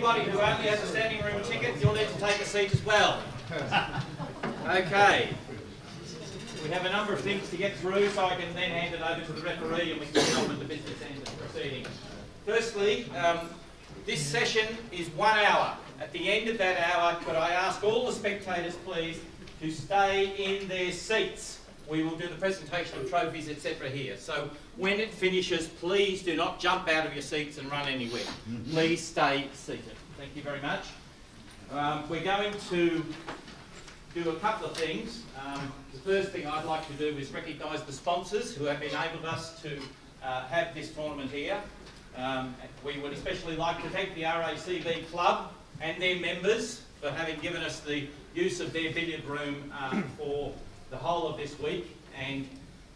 anybody who only has a standing room ticket, you'll need to take a seat as well. Okay. We have a number of things to get through, so I can then hand it over to the referee and we can get on with the business end of the proceedings. Firstly, this session is 1 hour. At the end of that hour, could I ask all the spectators, please, to stay in their seats? We will do the presentation of trophies, etc. here. So when it finishes, please do not jump out of your seats and run anywhere. Please stay seated. Thank you very much. We're going to do a couple of things. The first thing I'd like to do is recognise the sponsors who have enabled us to have this tournament here. We would especially like to thank the RACY Club and their members for having given us the use of their billiard room for the whole of this week. And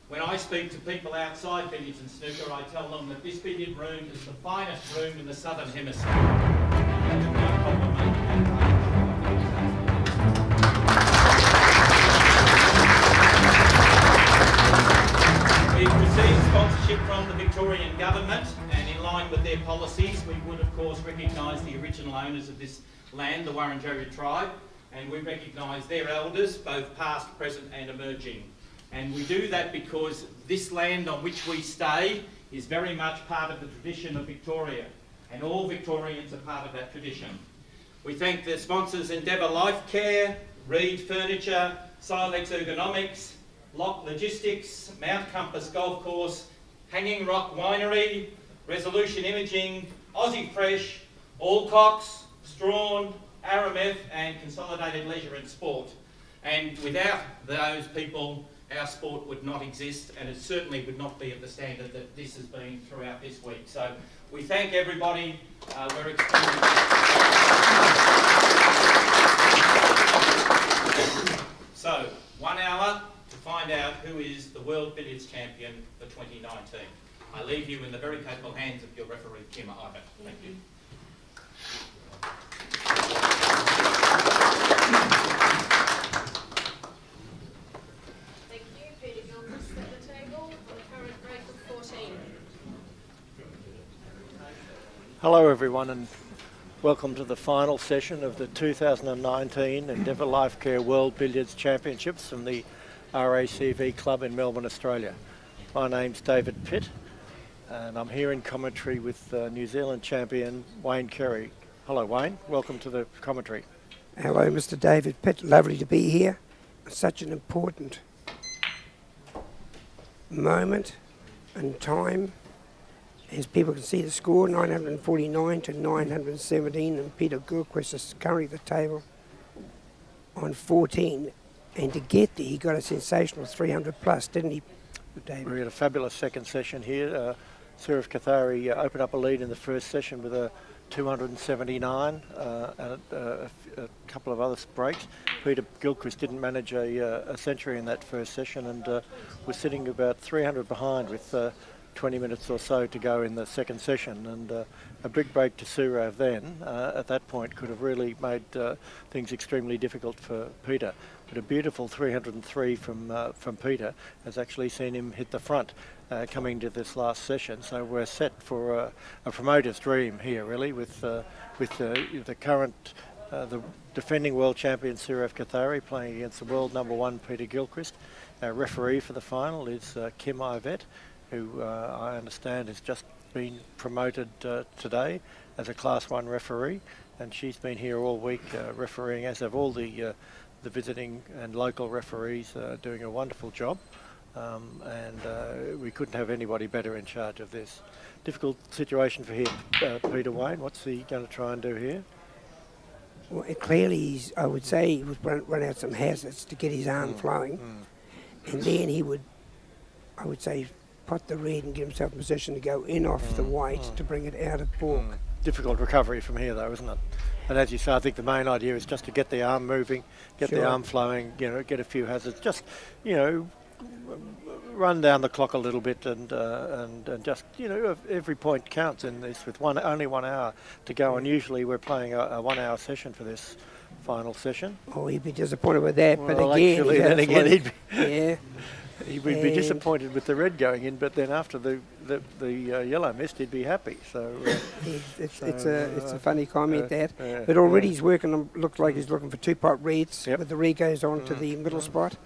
when I speak to people outside billiards and snooker, I tell them that this billiard room is the finest room in the Southern Hemisphere. We've received sponsorship from the Victorian Government, and in line with their policies, we would of course recognise the original owners of this land, the Wurundjeri tribe, and we recognise their elders, both past, present and emerging. And we do that because this land on which we stay is very much part of the tradition of Victoria, and all Victorians are part of that tradition. We thank the sponsors Endeavour Life Care, Reed Furniture, Silex Ergonomics, Lock Logistics, Mount Compass Golf Course, Hanging Rock Winery, Resolution Imaging, Aussie Fresh, Alcox, Strawn, Arameth and Consolidated Leisure and Sport. And without those people, our sport would not exist, and it certainly would not be at the standard that this has been throughout this week. So we thank everybody. We're extremely So 1 hour to find out who is the World Billiards Champion for 2019. I leave you in the very capable hands of your referee, Kim Ivett. Thank you. Thank you. Peter Gilchrist at the table on a current break of 14. Hello everyone, and welcome to the final session of the 2019 Endeavour Life Care World Billiards Championships from the RACV Club in Melbourne, Australia. My name's David Pitt, and I'm here in commentary with New Zealand champion Wayne Carey. Hello Wayne, welcome to the commentary. Hello Mr. David Pitt, lovely to be here. Such an important moment and time. As people can see the score, 949 to 917, and Peter Gilchrist is currently at the table on 14. And to get there, he got a sensational 300 plus, didn't he, David? We had a fabulous second session here. Sourav Kothari opened up a lead in the first session with a 279 and a couple of other breaks. Peter Gilchrist didn't manage a century in that first session and was sitting about 300 behind with 20 minutes or so to go in the second session, and a big break to Sourav then at that point could have really made things extremely difficult for Peter. But a beautiful 303 from Peter has actually seen him hit the front coming to this last session. So we're set for a promoter's dream here, really, with the current the defending world champion Sourav Kothari playing against the world #1 Peter Gilchrist. Our referee for the final is Kim Ivett, who I understand has just been promoted today as a Class 1 referee, and she's been here all week refereeing, as have all the visiting and local referees, doing a wonderful job, and we couldn't have anybody better in charge of this. Difficult situation for him, Peter. Wayne, what's he going to try and do here? Well, clearly, I would say he would run out some hazards to get his arm flowing, and then he would, I would say, pot the red and get himself in position to go in off the white to bring it out of balk. Difficult recovery from here though, isn't it? And as you say, I think the main idea is just to get the arm moving, get the arm flowing, you know, get a few hazards, just, you know, run down the clock a little bit and just, you know, every point counts in this with only 1 hour to go, and usually we're playing a 1 hour session for this final session. Oh, he'd be disappointed with that, well, but again, actually, then again, he'd be yeah. He would be disappointed with the red going in, but then after the yellow missed, he'd be happy. So it's a funny comment that. But already he's working on. Looks like he's looking for 2-pot reds. Yep. With the red goes on to the middle spot,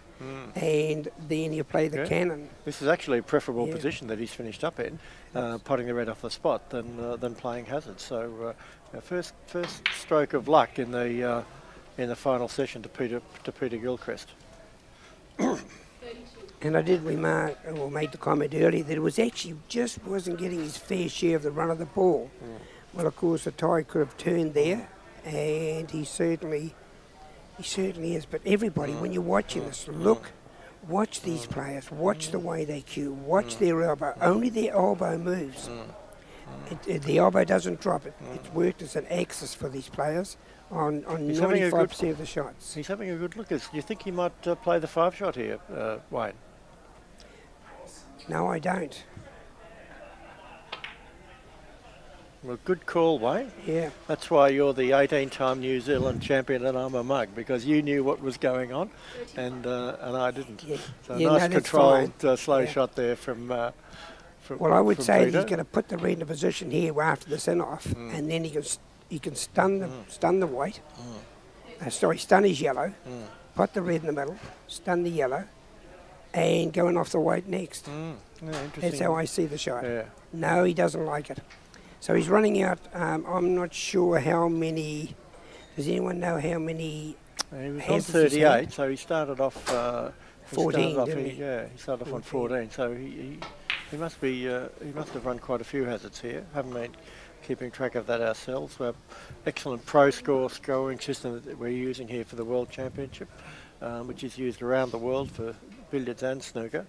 and then he'll play the cannon. This is actually a preferable position that he's finished up in, potting the red off the spot than playing hazard. So first stroke of luck in the final session to Peter Gilchrist. And I did remark, or made the comment earlier, that it was actually just wasn't getting his fair share of the run of the ball. Well, of course, the tide could have turned there, and he certainly is. But everybody, when you're watching this, watch these players, watch the way they cue, watch their elbow. Only their elbow moves. The elbow doesn't drop. It's worked as an axis for these players on 95% of the shots. He's having a good look. Do you think he might play the 5-shot here, Wayne? No, I don't. Well, good call, Wayne. Yeah. That's why you're the 18-time New Zealand champion and I'm a mug, because you knew what was going on, and I didn't. Yeah. So nice controlled slow shot there from. Well, I would say he's going to put the red in a position here after the send-off, and then he can stun the white. Stun his yellow. Put the red in the middle, stun the yellow, and going off the white next. That's how I see the shot. Yeah. No, he doesn't like it. So he's running out. I'm not sure how many. Does anyone know how many? He was on 38, so he started off 14. Didn't he? Yeah, he started off on 14. So he must be. He must have run quite a few hazards here. Haven't been keeping track of that ourselves. We have excellent scoring system that we're using here for the World Championship, which is used around the world for billiards and snooker.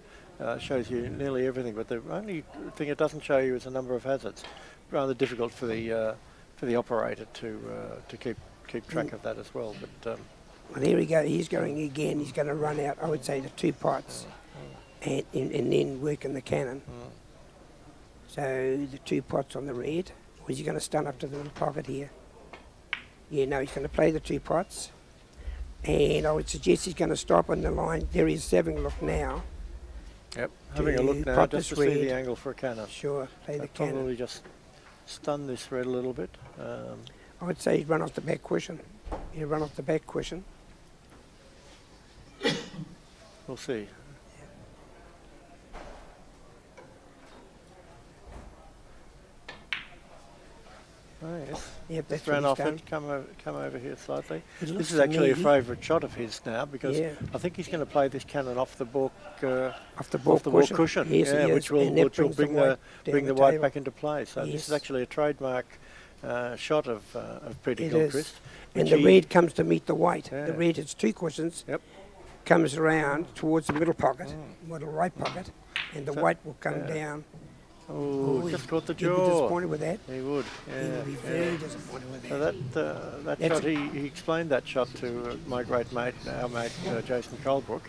Shows you nearly everything, but the only thing it doesn't show you is the number of hazards. Rather difficult for the operator to keep track of that as well. But well, here we go. He's going again. He's going to run out, I would say, to 2 pots, and then work in the cannon. So the 2 pots on the red. Or is he going to stun up to the little pocket here? Yeah, no, he's going to play the 2 pots. And I would suggest he's going to stop on the line. There he is having a look now. Yep, having a look now just to see the angle for a cannon. Sure, play the cannon. Probably just stun this red a little bit. I would say he'd run off the back cushion. He'd run off the back cushion. We'll see. Oh, yes. Yep, that's ran off done. it. Come over here slightly. This is actually a favourite shot of his now, because I think he's going to play this cannon off the balk cushion. Yes, which will bring the white back into play. So this is actually a trademark shot of Peter Gilchrist. And the red comes to meet the white. The red has 2 cushions. Yep. Comes around towards the middle pocket, middle right pocket, and the white will come down. Oh, just caught the jaw. He'd be disappointed with that. He would. Yeah, he would be very disappointed with that. So that shot, he explained that shot to my great mate, our mate Jason Colebrook,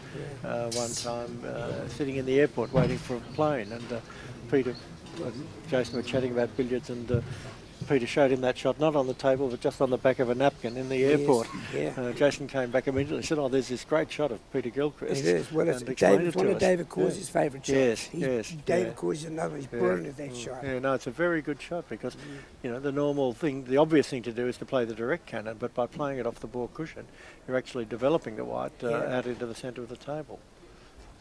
one time sitting in the airport waiting for a plane, and Peter and Jason were chatting about billiards, and Peter showed him that shot, not on the table, but just on the back of a napkin in the airport. Jason came back immediately and said, "Oh, there's this great shot of Peter Gilchrist." It is. Well, it's one of David Causey's favourite shots. David Causey is another one. He's brilliant at that shot. Yeah, no, it's a very good shot, because the normal thing, the obvious thing to do is to play the direct cannon, but by playing it off the ball cushion, you're actually developing the white out into the centre of the table.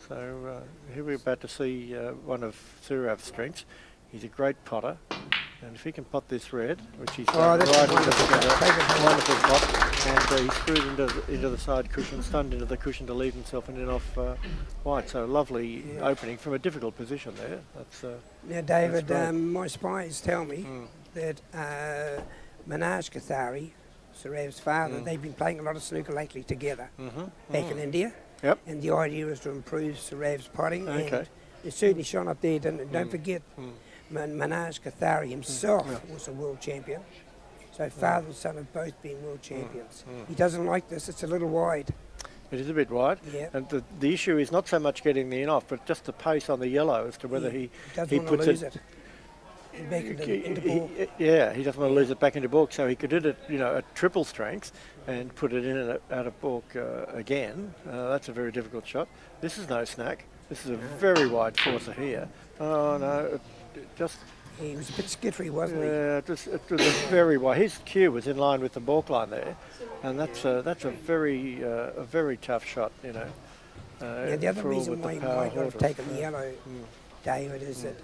So here we're about to see one of Sourav's strengths. He's a great potter. And if he can pot this red, which he's right into the wonderful pot, and he's screwed into the side cushion, stunned into the cushion to leave himself and then off white. So lovely opening from a difficult position there. Now, David, my spies tell me that Manoj Kothari, Sourav's father, they've been playing a lot of snooker lately together back in India. Yep. And the idea is to improve Sourav's potting. And it's certainly shone up there, didn't it? Don't forget. Manoj Kothari himself was a world champion. So father and son have both been world champions. He doesn't like this. It's a little wide. It is a bit wide. Yeah. And the issue is not so much getting the in off, but just the pace on the yellow as to whether he puts it back into ball. He doesn't want to lose it back into balk, so he could do it, at triple strength and put it in and out of balk again. That's a very difficult shot. This is no snack. This is a very wide forcer here. Oh no, it just... He was a bit skittery, wasn't he? Yeah, it was a very wide. His cue was in line with the balk line there, and that's a very tough shot, you know. Yeah, the other reason why he might not have taken the yellow, David, is that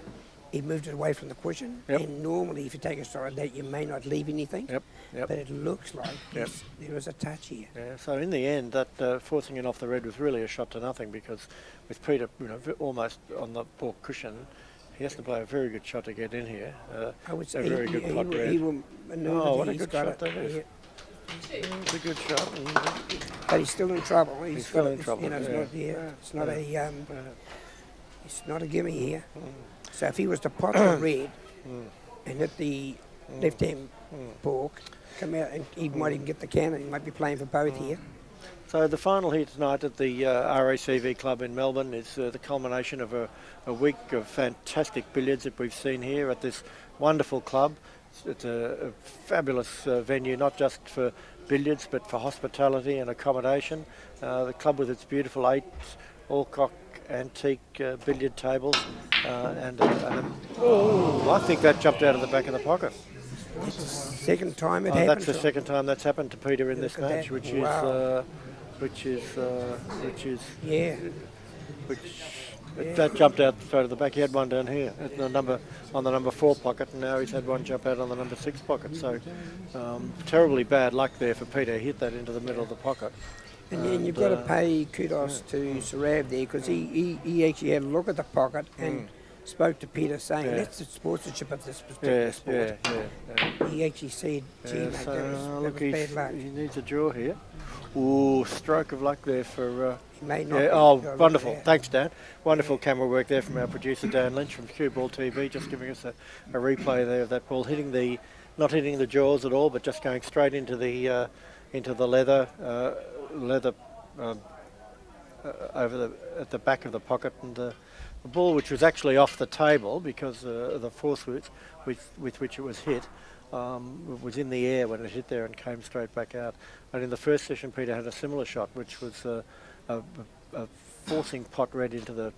he moved it away from the cushion. Yep. And normally, if you take a shot like that, you may not leave anything. Yep. But it looks like there was a touch here. Yeah. So in the end, that forcing it off the red was really a shot to nothing, because with Peter, you know, almost on the balk cushion, he has to play a very good shot to get in here. I would say a very good pot red. he will maneuver. Oh, what a good shot that is. Yeah. It's a good shot. But he's still in trouble. He's still in trouble. You know, it's not it's not a gimme here. So if he was to pot the red and hit the left-hand balk, come out, and he might even get the cannon. He might be playing for both here. So the final here tonight at the RACV club in Melbourne is the culmination of a week of fantastic billiards that we've seen here at this wonderful club. It's a fabulous venue, not just for billiards but for hospitality and accommodation. The club with its beautiful 8 Alcock antique billiard tables I think that jumped out of the back of the pocket. Second time it happened. That's the second time that's happened to Peter in this match, which that jumped out straight of the back. He had one down here at the on the number 4 pocket, and now he's had one jump out on the number 6 pocket. So terribly bad luck there for Peter. He hit that into the middle of the pocket. And then you've got to pay kudos to Sourav there, because he actually had a look at the pocket and spoke to Peter, saying that's the sportsmanship of this particular sport. He actually said, gee, mate, that was bad luck. He needs a draw here. Ooh, stroke of luck there for... he may not wonderful. Thanks, Dan. Wonderful camera work there from our producer, Dan Lynch from Cue Ball TV, just giving us a replay there of that ball, not hitting the jaws at all, but just going straight into the leather at the back of the pocket, and the ball, which was actually off the table because the force with which it was hit was in the air when it hit there and came straight back out. And in the first session, Peter had a similar shot, which was a forcing pot red into the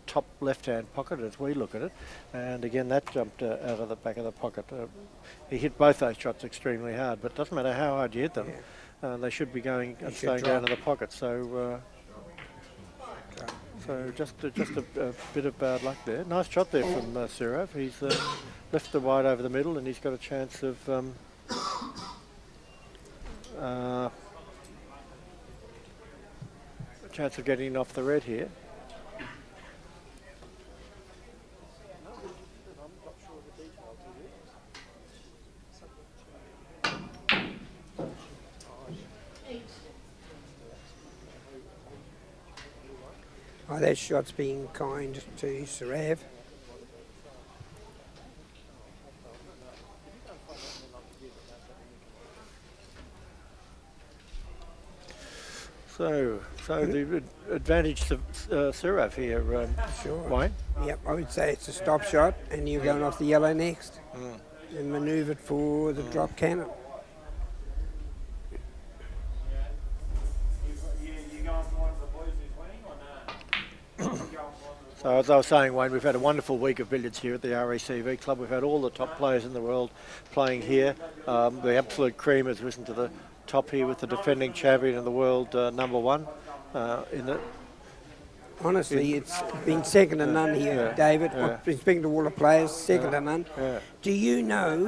top left-hand pocket as we look at it, and again that jumped out of the back of the pocket. He hit both those shots extremely hard, but it doesn't matter how hard you hit them. They should be going and staying down in the pocket. So just a bit of bad luck there. Nice shot there from Sourav. He's left the wide over the middle, and he's got a chance of getting off the red here. Oh, that shot's being kind to Sourav. So the advantage to Sourav here, Wayne? Yep, I would say it's a stop shot, and you're going off the yellow next, and manoeuvred for the drop cannon. So as I was saying, Wayne, we've had a wonderful week of billiards here at the RACV club. We've had all the top players in the world playing here. The absolute cream has risen to the top here with the defending champion of the world, number 1. Honestly, it's been second to none here, David. I've been speaking to all the players, second to none. Do you know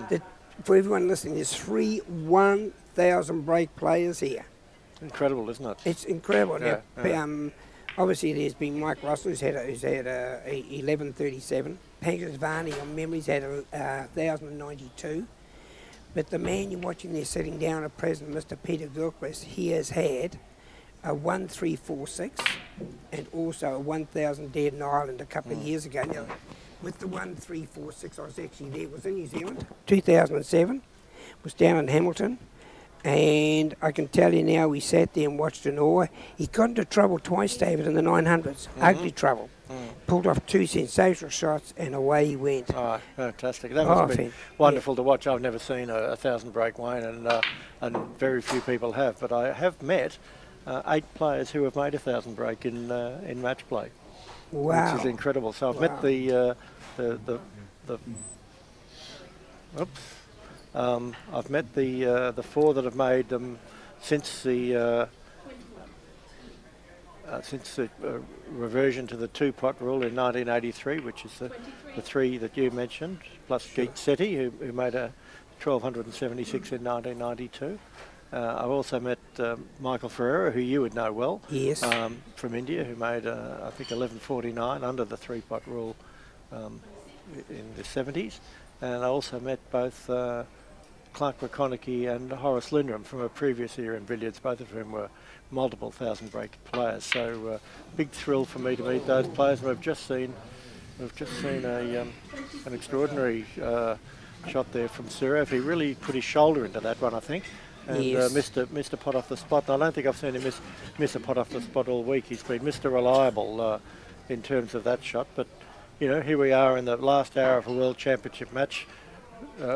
that, for everyone listening, there's 3 1,000 break players here? Incredible, isn't it? It's incredible. Obviously, there's been Mike Russell, who's had a 1137. Pankaj Varney, on memories, had a 1,092. But the man you're watching there sitting down at present, Mr. Peter Gilchrist, he has had a 1346 and also a 1,000 dead in Ireland a couple of years ago. Now, with the 1346, I was actually there. It was in New Zealand, 2007. Was down in Hamilton. And I can tell you now, we sat there and watched in awe. He got into trouble twice, David, in the 900s. Ugly trouble. Pulled off 2 sensational shots, and away he went. Oh, fantastic. That must have been wonderful to watch. I've never seen a 1,000 break, Wayne, and very few people have. But I have met 8 players who have made 1,000 break in match play. Wow. which is incredible. So I've met the I've met the four that have made them since the reversion to the two-pot rule in 1983, which is the three that you mentioned, plus Gilchrist, who made a 1276 in 1992. I've also met Michael Ferreira, who you would know well, Yes. from India, who made, I think, 1149 under the three-pot rule in the 70s. And I also met both Clark McConaughey and Horace Lindrum from a previous era in billiards, both of whom were multiple thousand break players. So big thrill for me to meet those players. And we've just seen an extraordinary shot there from Sourav. He really put his shoulder into that one, I think, and Yes. missed a pot off the spot. And I don't think I've seen him miss a pot off the spot all week. He's been Mr. Reliable in terms of that shot. But you know, here we are in the last hour of a World Championship match.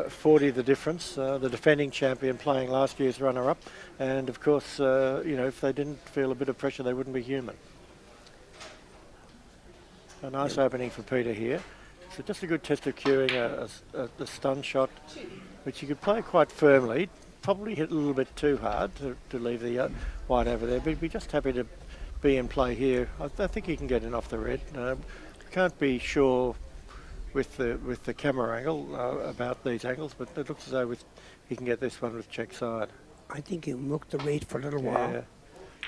40 the difference, the defending champion playing last year's runner-up, and of course, you know, if they didn't feel a bit of pressure, they wouldn't be human. A nice opening for Peter here. So just a good test of cueing a stun shot, which you could play quite firmly, probably hit a little bit too hard to leave the white over there, but he'd be just happy to be in play here. I think he can get in off the red. Can't be sure with the camera angle about these angles, but it looks as though he can get this one with check side. I think he'll milk the red for a little while.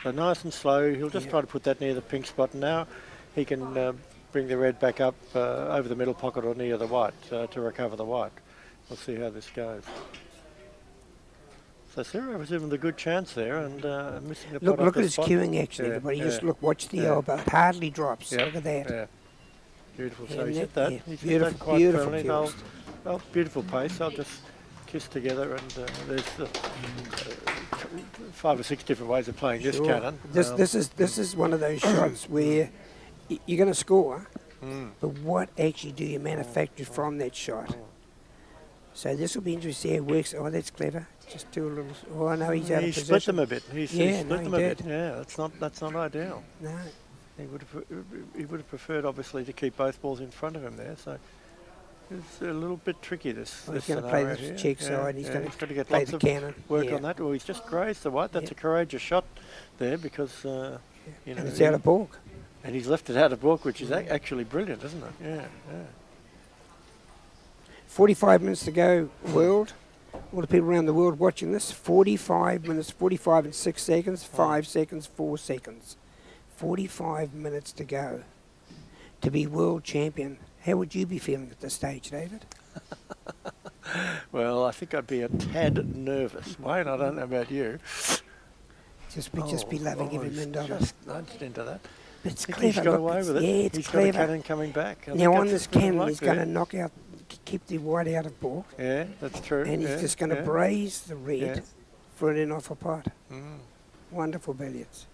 So nice and slow. He'll just try to put that near the pink spot, and now he can bring the red back up over the middle pocket or near the white to recover the white. We'll see how this goes. So Sourav was given the good chance there and missing the pot off Look the at his spot. cueing actually, everybody. Just look, watch the elbow. It hardly drops. Yep. Look at that. Yeah. Beautiful. So Yeah, he's hit that. yeah. He's hit Beautiful, that quite beautiful firmly. cues. Well, beautiful pace. I'll just kiss together, and there's 5 or 6 different ways of playing this cannon. This is one of those shots where you're going to score, but what actually do you manufacture from that shot? So this will be interesting to see how it works. Oh, that's clever. Just do a little. Oh, no, he's out of He position. split them a bit. He split them a did. bit. Yeah, that's not ideal. No. He would have preferred, obviously, to keep both balls in front of him there. So it's a little bit tricky. This. He's this going to play scenario the here. check side. He's going got to get play lots the of cannon. work on that. Well, he's just grazed the white. That's a courageous shot there because you know, And it's out of balk. and he's left it out of balk, which is actually brilliant, isn't it? Yeah. 45 minutes to go, world. All the people around the world watching this. 45 minutes, 45 and 6 seconds, 5 seconds, 4 seconds. 45 minutes to go to be world champion. How would you be feeling at this stage, David? Well, I think I'd be a tad nervous. Wayne, I don't know about you. Just be loving every he's minute of it. just nudged into that. But it's I think clever. he's got Look, away with it. Yeah, it's He's clever. got a cannon coming back. I think Now on that's this what I cannon, like he's going to there. knock out, keep the white out of balk, Yeah, that's true. and he's just going to braze the red for it in off a pot. Wonderful billiards.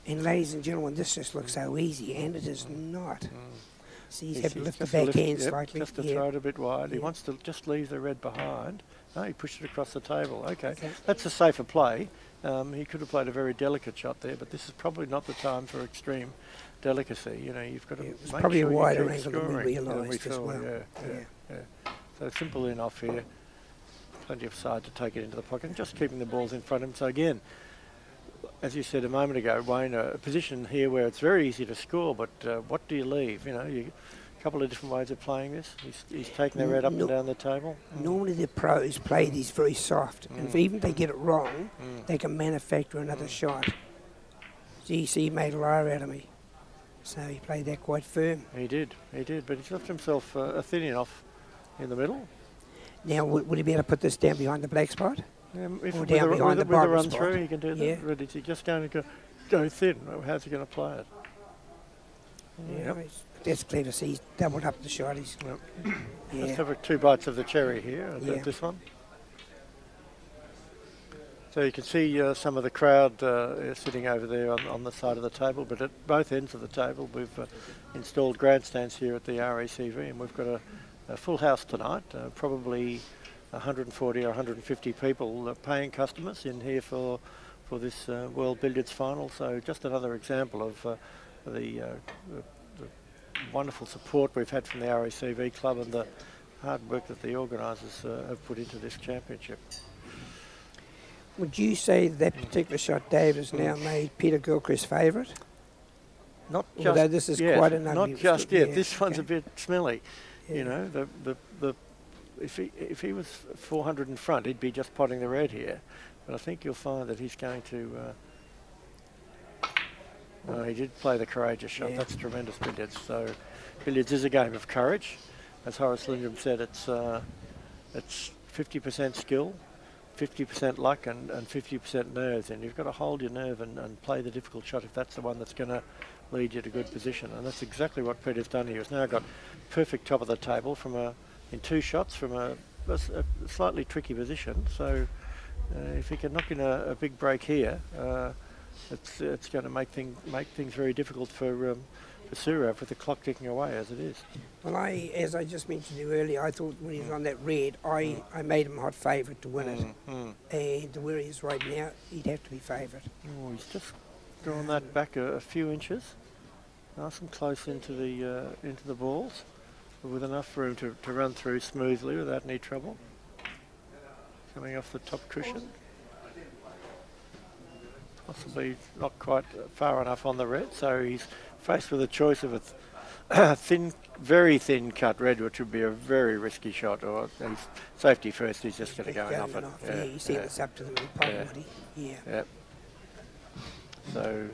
And ladies and gentlemen, this just looks so easy, and it is not. See, he's had to lift the just to backhand yep, slightly. just to throw it a bit wide. He wants to just leave the red behind. No, he pushed it across the table. Okay, that's a safer play. He could have played a very delicate shot there, but this is probably not the time for extreme delicacy. You know, you've got to It was make probably sure a wider you keep angle than we scoring. realised as thought, well. Yeah. So simple in off here. Plenty of side to take it into the pocket, and just keeping the balls in front of him. So again, as you said a moment ago, Wayne, a position here where it's very easy to score, but what do you leave? You know, a couple of different ways of playing this. He's taking the red up and down the table. Normally the pros play these very soft, and if even they get it wrong, they can manufacture another shot. See, he made a liar out of me. So he played that quite firm. He did, but he's left himself a thin enough in the middle. Now, would he be able to put this down behind the black spot? If Or with down a, behind with the a, with a bottom run spot. through, he can do Yeah. that. But is he just going to go thin? How's he going to play it? Yeah, that's clever. See, he's doubled up the shot. He's, Let's have 2 bites of the cherry here. This one. So you can see some of the crowd sitting over there on the side of the table, but at both ends of the table we've installed grandstands here at the RACV, and we've got a full house tonight, probably 140 or 150 people paying customers in here for this World Billiards final. So just another example of the wonderful support we've had from the RACV club and the hard work that the organisers have put into this championship. Would you say that particular shot, Dave, has now made Peter Gilchrist favourite? Not just Although this is yet, quite an ugly not just mistake. yet. This one's a bit smelly. Yeah. You know, if he was 400 in front, he'd be just potting the red here. But I think you'll find that he's going to. He did play the courageous shot. Yeah. That's tremendous billiards. So, billiards is a game of courage. As Horace Lindrum said, it's 50% skill, 50% luck, and 50% nerves. And you've got to hold your nerve and play the difficult shot if that's the one that's going to lead you to good position. And that's exactly what Peter's done here. He's now got perfect top of the table in 2 shots from a slightly tricky position. So if he can knock in a big break here, it's going to make things very difficult for Sourav with the clock ticking away as it is. Well, as I just mentioned to you earlier, I thought when he was on that red, I made him hot favourite to win it. And where he is right now, he'd have to be favourite. Oh, he's just drawn that back a few inches, nice and close into the balls, but with enough room to run through smoothly without any trouble. Coming off the top cushion. Possibly not quite far enough on the red, so he's faced with a choice of a very thin cut red, which would be a very risky shot, or he's safety first, he's just going to go in off it. Yeah, you see it's up to the pocket, yeah. Yeah. So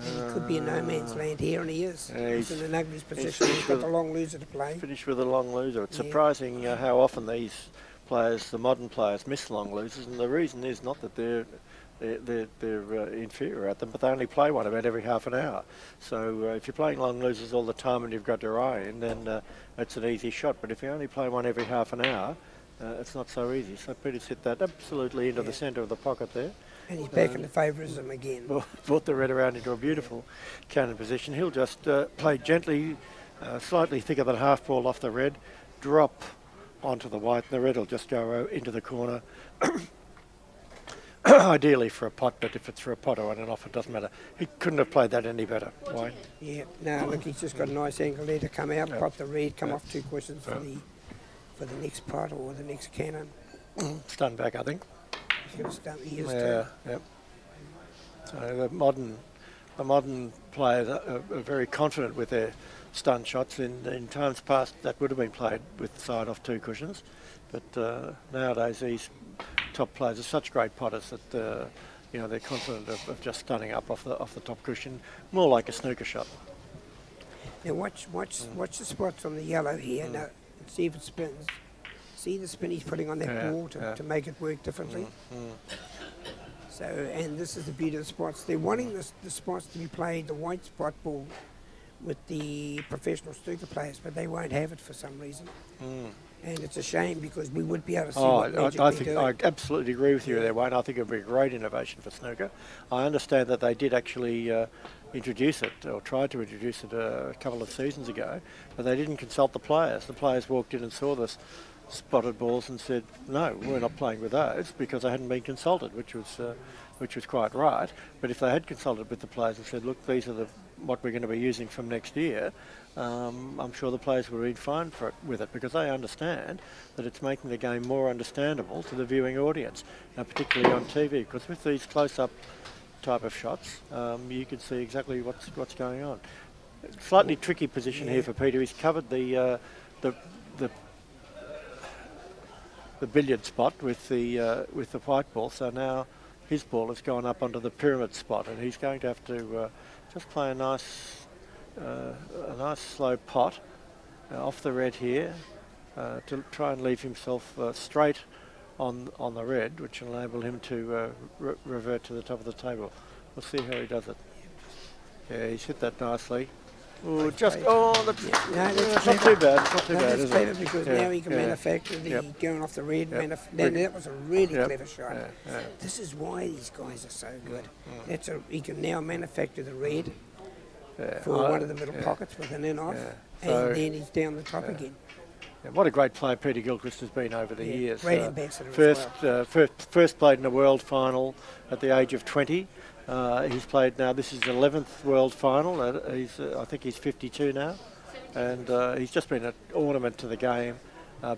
he could be in no man's land here, and he is. He's in an ugly position. He's got the long loser to play. Finished with a long loser. It's surprising how often these players, the modern players, miss long losers, and the reason is not that they're inferior at them, but they only play one about every half an hour. So if you're playing long losers all the time and you've got your eye in, then it's an easy shot. But if you only play one every half an hour, it's not so easy. So Peter's hit that absolutely into the centre of the pocket there. And he's back into favourism again. Brought the red around into a beautiful cannon position. He'll just play gently, slightly thicker than half ball off the red, drop onto the white, and the red will just go into the corner. Ideally for a pot, but if it's for a pot or an off, it doesn't matter. He couldn't have played that any better. Why? Yeah, no, look, he's just got a nice angle there to come out, pot the red, come off 2 cushions for the next pot or the next cannon. Stun back, I think. He's going to stun. He is Yep. So the modern players are very confident with their stun shots. In times past, that would have been played with the side off 2 cushions, but nowadays these top players are such great potters that they're confident of just stunning up off the top cushion, more like a snooker shot. Now watch the spots on the yellow here. Now see if it spins. See the spin he's putting on that ball to make it work differently. So, and this is the beauty of the spots. They're wanting the spots to be played, the white spot ball, with the professional snooker players, but they won't have it for some reason. And it's a shame because we would be able to see what Magic I think I absolutely agree with you there, Wayne. I think it would be a great innovation for snooker. I understand that they did actually introduce it, or tried to introduce it a couple of seasons ago, but they didn't consult the players. The players walked in and saw this spotted balls and said, no, we're not playing with those, because they hadn't been consulted, which was quite right. But if they had consulted with the players and said, look, these are what we're going to be using from next year, I'm sure the players would have been fine with it, because they understand that it's making the game more understandable to the viewing audience, particularly on TV, because with these close-up type of shots, you can see exactly what's going on. Slightly tricky position here for Peter. He's covered the billiard spot with the white ball, so now his ball has gone up onto the pyramid spot, and he's going to have to just play a nice slow pot off the red here to try and leave himself straight on the red, which will enable him to revert to the top of the table. We'll see how he does it. Yeah, he's hit that nicely. Ooh, that's not too bad. It's not too bad, is it? Because now he can manufacture the going off the red. That was a really clever shot. This is why these guys are so good. He can now manufacture the red for one of the middle pockets with an in off, and then he's down the top again. Yeah, what a great player Peter Gilchrist has been over the years. Great ambassador first played in a world final at the age of 20, He's played now, this is his 11th World Final. I think he's 52 now. And he's just been an ornament to the game,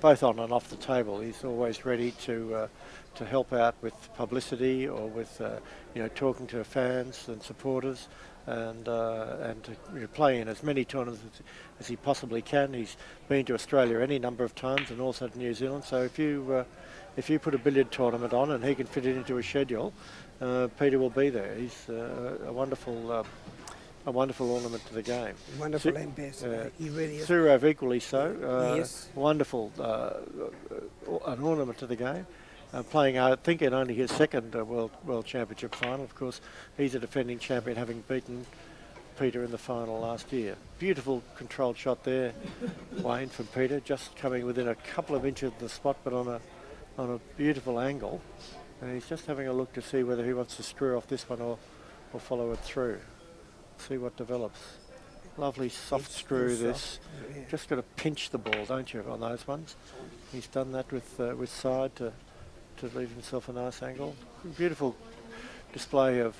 both on and off the table. He's always ready to help out with publicity or with talking to fans and supporters, and to play in as many tournaments as he possibly can. He's been to Australia any number of times and also to New Zealand. So if you put a billiard tournament on and he can fit it into a schedule, Peter will be there. He's a wonderful ornament to the game. Wonderful ambassador. He really is. Sourav equally so. Yes. Wonderful, an ornament to the game. Playing, I think, in only his second World Championship final. Of course, he's a defending champion, having beaten Peter in the final last year. Beautiful controlled shot there, Wayne, from Peter, just coming within a couple of inches of the spot, but on a beautiful angle. And he's just having a look to see whether he wants to screw off this one or follow it through. See what develops. Lovely soft screw this. Yeah. Just got to pinch the ball, don't you, on those ones? He's done that with side to leave himself a nice angle. Beautiful display of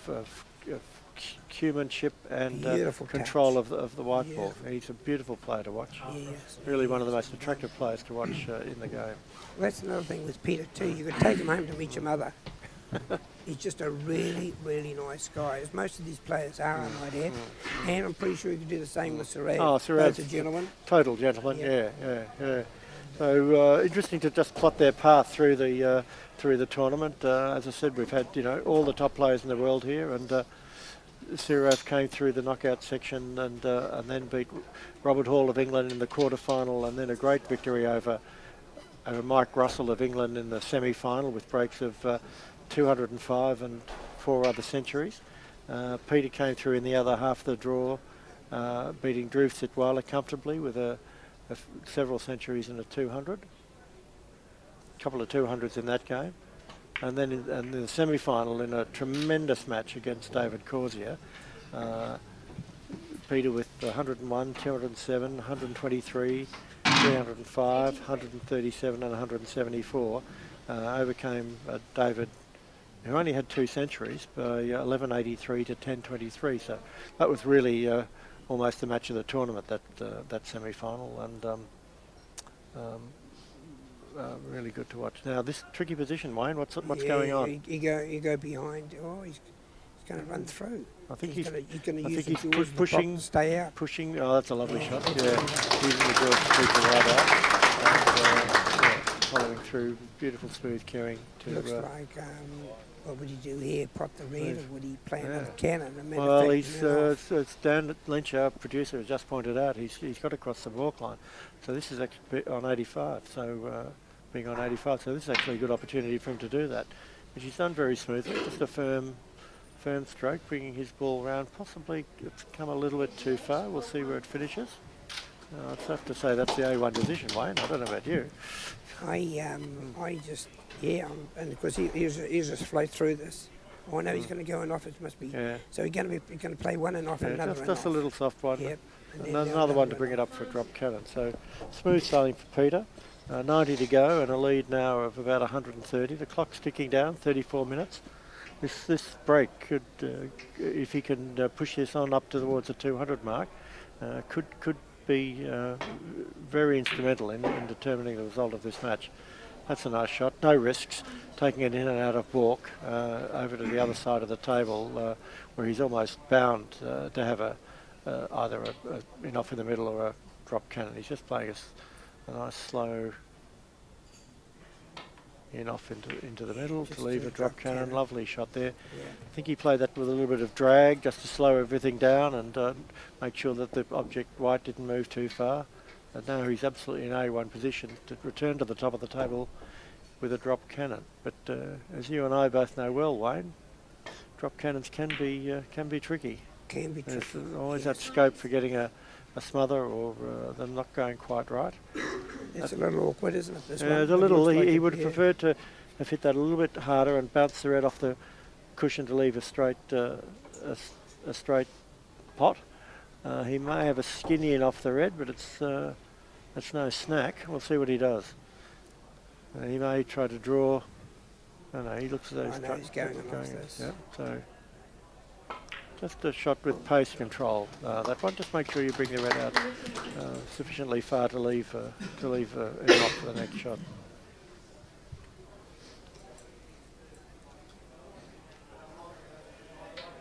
Cship and control of the white ball. He's a beautiful player to watch. Yes. Really one of the most attractive players to watch in the game. Well, that's another thing with Peter too. You could take him home to meet your mother. He's just a really, really nice guy, as most of these players are, I might add. And I'm pretty sure you could do the same with Sourav. Oh, Sourav's a gentleman. Total gentleman, yeah. So interesting to just plot their path through the tournament. As I said, we've had all the top players in the world here, and Sourav came through the knockout section and then beat Robert Hall of England in the quarter-final, and then a great victory over Mike Russell of England in the semi-final with breaks of 205 and 4 other centuries. Peter came through in the other half of the draw, beating Dhruv Sitwala comfortably with several centuries and a 200. A couple of 200s in that game. And then in the semi-final, in a tremendous match against David Corsier, Peter with 101, 207, 123, 305, 137 and 174 overcame David, who only had 2 centuries, by 1183 to 1023. So that was really almost the match of the tournament, that semi-final, and really good to watch. Now this tricky position, Wayne. What's going on? You go behind. Oh, he's going to run through. I think he's going to use he's the pushing, stay out. Pushing. Oh, that's a lovely shot. Yeah, using the girls to keep the right out, and following through. Beautiful smooth carrying. Looks like. What would he do here? Pot the red, or would he play another cannon? Well, it's Dan Lynch, our producer, has just pointed out he's got to cross the balk line. So this is actually on 85. So being on 85, so this is actually a good opportunity for him to do that, which he's done very smoothly. Just a firm stroke, bringing his ball round. Possibly it's come a little bit too far. We'll see where it finishes. I'd have to say that's the A1 position, Wayne. I don't know about you. I just. Yeah, and because he's just float through this. Oh, I know he's going to go and off. It must be. Yeah. So he's going to play one and off, and another. Just a little soft one. Yep. Another one to bring it up for a drop cannon. So smooth sailing for Peter. 90 to go, and a lead now of about 130. The clock's ticking down. 34 minutes. This break could, if he can push this on up towards the 200 mark, could be very instrumental in determining the result of this match. That's a nice shot, no risks, taking it in and out of balk over to the other side of the table, where he's almost bound to have either an off in the middle or a drop cannon. He's just playing a nice slow in off into the middle just to leave a drop cannon. Lovely shot there. Yeah. I think he played that with a little bit of drag just to slow everything down and make sure that the object white didn't move too far. And now he's absolutely in A1 position to return to the top of the table with a drop cannon. But as you and I both know well, Wayne, drop cannons can be tricky. Can be tricky. There's always that scope for getting a smother or them not going quite right. It's a little awkward, isn't it? This one? There's a little. He would have preferred to have hit that a little bit harder and bounce the red off the cushion to leave a straight pot. He may have a skinny in off the red, but it's no snack. We'll see what he does. He may try to draw. No, he looks as though he's going off this. Yeah, so Just a shot with pace control. That one. Just make sure you bring the red out sufficiently far to leave it off for the next shot.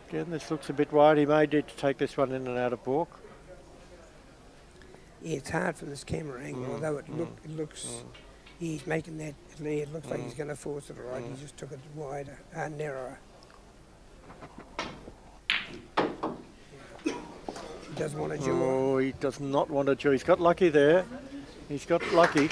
Again, this looks a bit wide. He may need to take this one in and out of balk. Yeah, it's hard from this camera angle, although it looks. He's making that. It looks like he's going to force it right. He just took it wider, narrower. He doesn't want to jaw. Oh, he does not want to jaw. He's got lucky there. He's got lucky.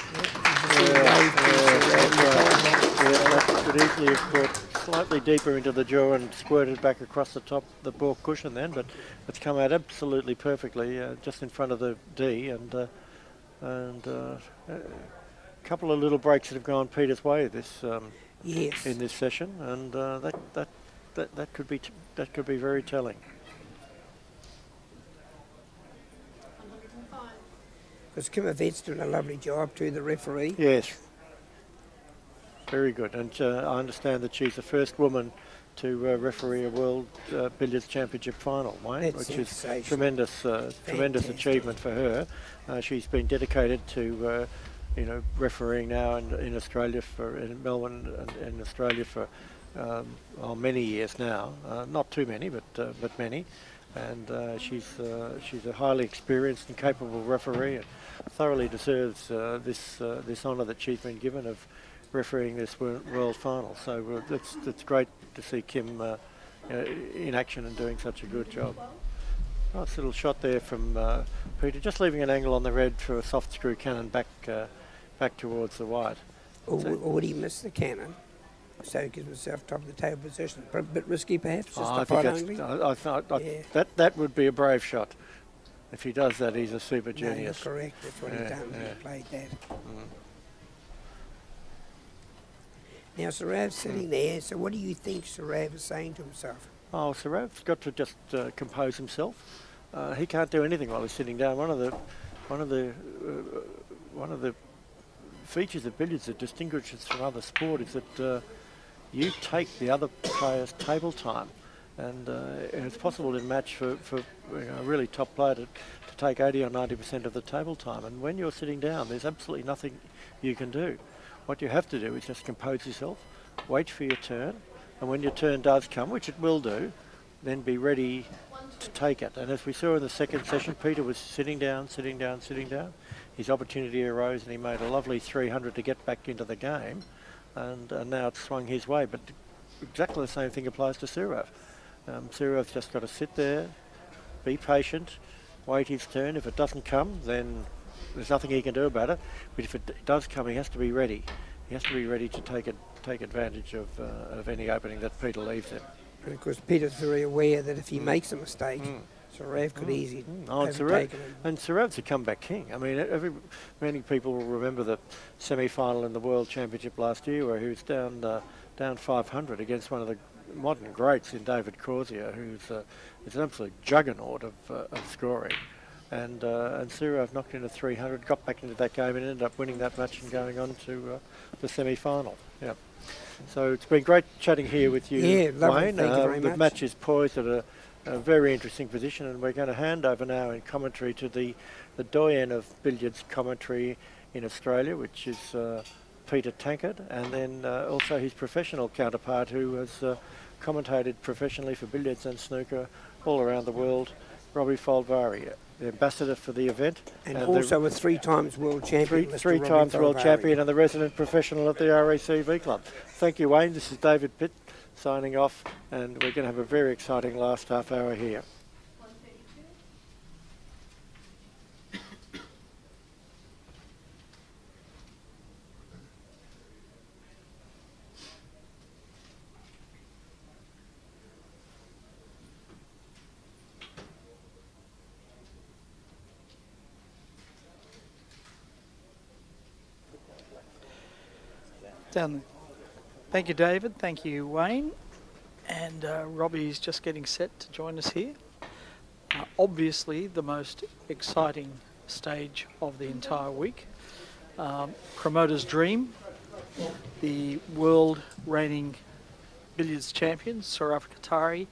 That could easily have caught slightly deeper into the jaw and squirted back across the top of the balk cushion then, but it's come out absolutely perfectly, just in front of the D, and a couple of little breaks that have gone Peter's way this in this session, and that could be very telling. Because Kim Yvette's doing a lovely job too, the referee. Yes. Very good, and I understand that she's the first woman to referee a World Billiards Championship final, Wayne, which is tremendous achievement for her. She's been dedicated to, refereeing now in Australia in Melbourne and in Australia for many years now. Not too many, but many. And she's a highly experienced and capable referee, and thoroughly deserves this honour that she's been given of refereeing this world final. So it's great to see Kim in action and doing such a good job. Nice little shot there from Peter, just leaving an angle on the red for a soft screw cannon back towards the white. Or would he miss the cannon? So he gives himself top of the table position. A bit risky perhaps, just I think that would be a brave shot. If he does that, he's a super genius. You're correct, that's what he's done, he played that. Now Sourav's sitting there, so what do you think Sourav is saying to himself? Oh, Sourav's got to just compose himself. He can't do anything while he's sitting down. One of the features of billiards that distinguishes from other sport is that you take the other player's table time, and it's possible in match for a really top player to take 80 or 90% of the table time. And when you're sitting down, there's absolutely nothing you can do. What you have to do is just compose yourself, wait for your turn, and when your turn does come, which it will do, then be ready to take it. And as we saw in the second session, Peter was sitting down. His opportunity arose and he made a lovely 300 to get back into the game, and now it's swung his way. But exactly the same thing applies to Sourav. Sourav's just got to sit there, be patient, wait his turn. If it doesn't come, then there's nothing he can do about it. But if it does come, he has to be ready. He has to be ready to take advantage of any opening that Peter leaves him. And of course, Peter's very aware that if he makes a mistake, Sourav could easily overtake him. And Sourav's a comeback king. I mean, many people will remember the semi-final in the World Championship last year where he was down 500 against one of the modern greats in David Corsier, who's an absolute juggernaut of scoring. And Sourav knocked into 300, got back into that game and ended up winning that match and going on to the semi-final. Yeah. So it's been great chatting here with you, Wayne. Thank you very much. The match is poised at a very interesting position, and we're going to hand over now in commentary to the doyen of billiards commentary in Australia, which is Peter Tankard, and then also his professional counterpart who has commentated professionally for billiards and snooker all around the world, Robbie Foldvari, the ambassador for the event. And also a 3 times world champion. Three times world champion and the resident professional at the RACY Club. Thank you, Wayne. This is David Pitt signing off, and we're going to have a very exciting last half hour here. Down there. Thank you, David. Thank you, Wayne. And Robbie's just getting set to join us here. Obviously, the most exciting stage of the entire week. Promoter's dream. The world reigning billiards champion, Sourav Kothari,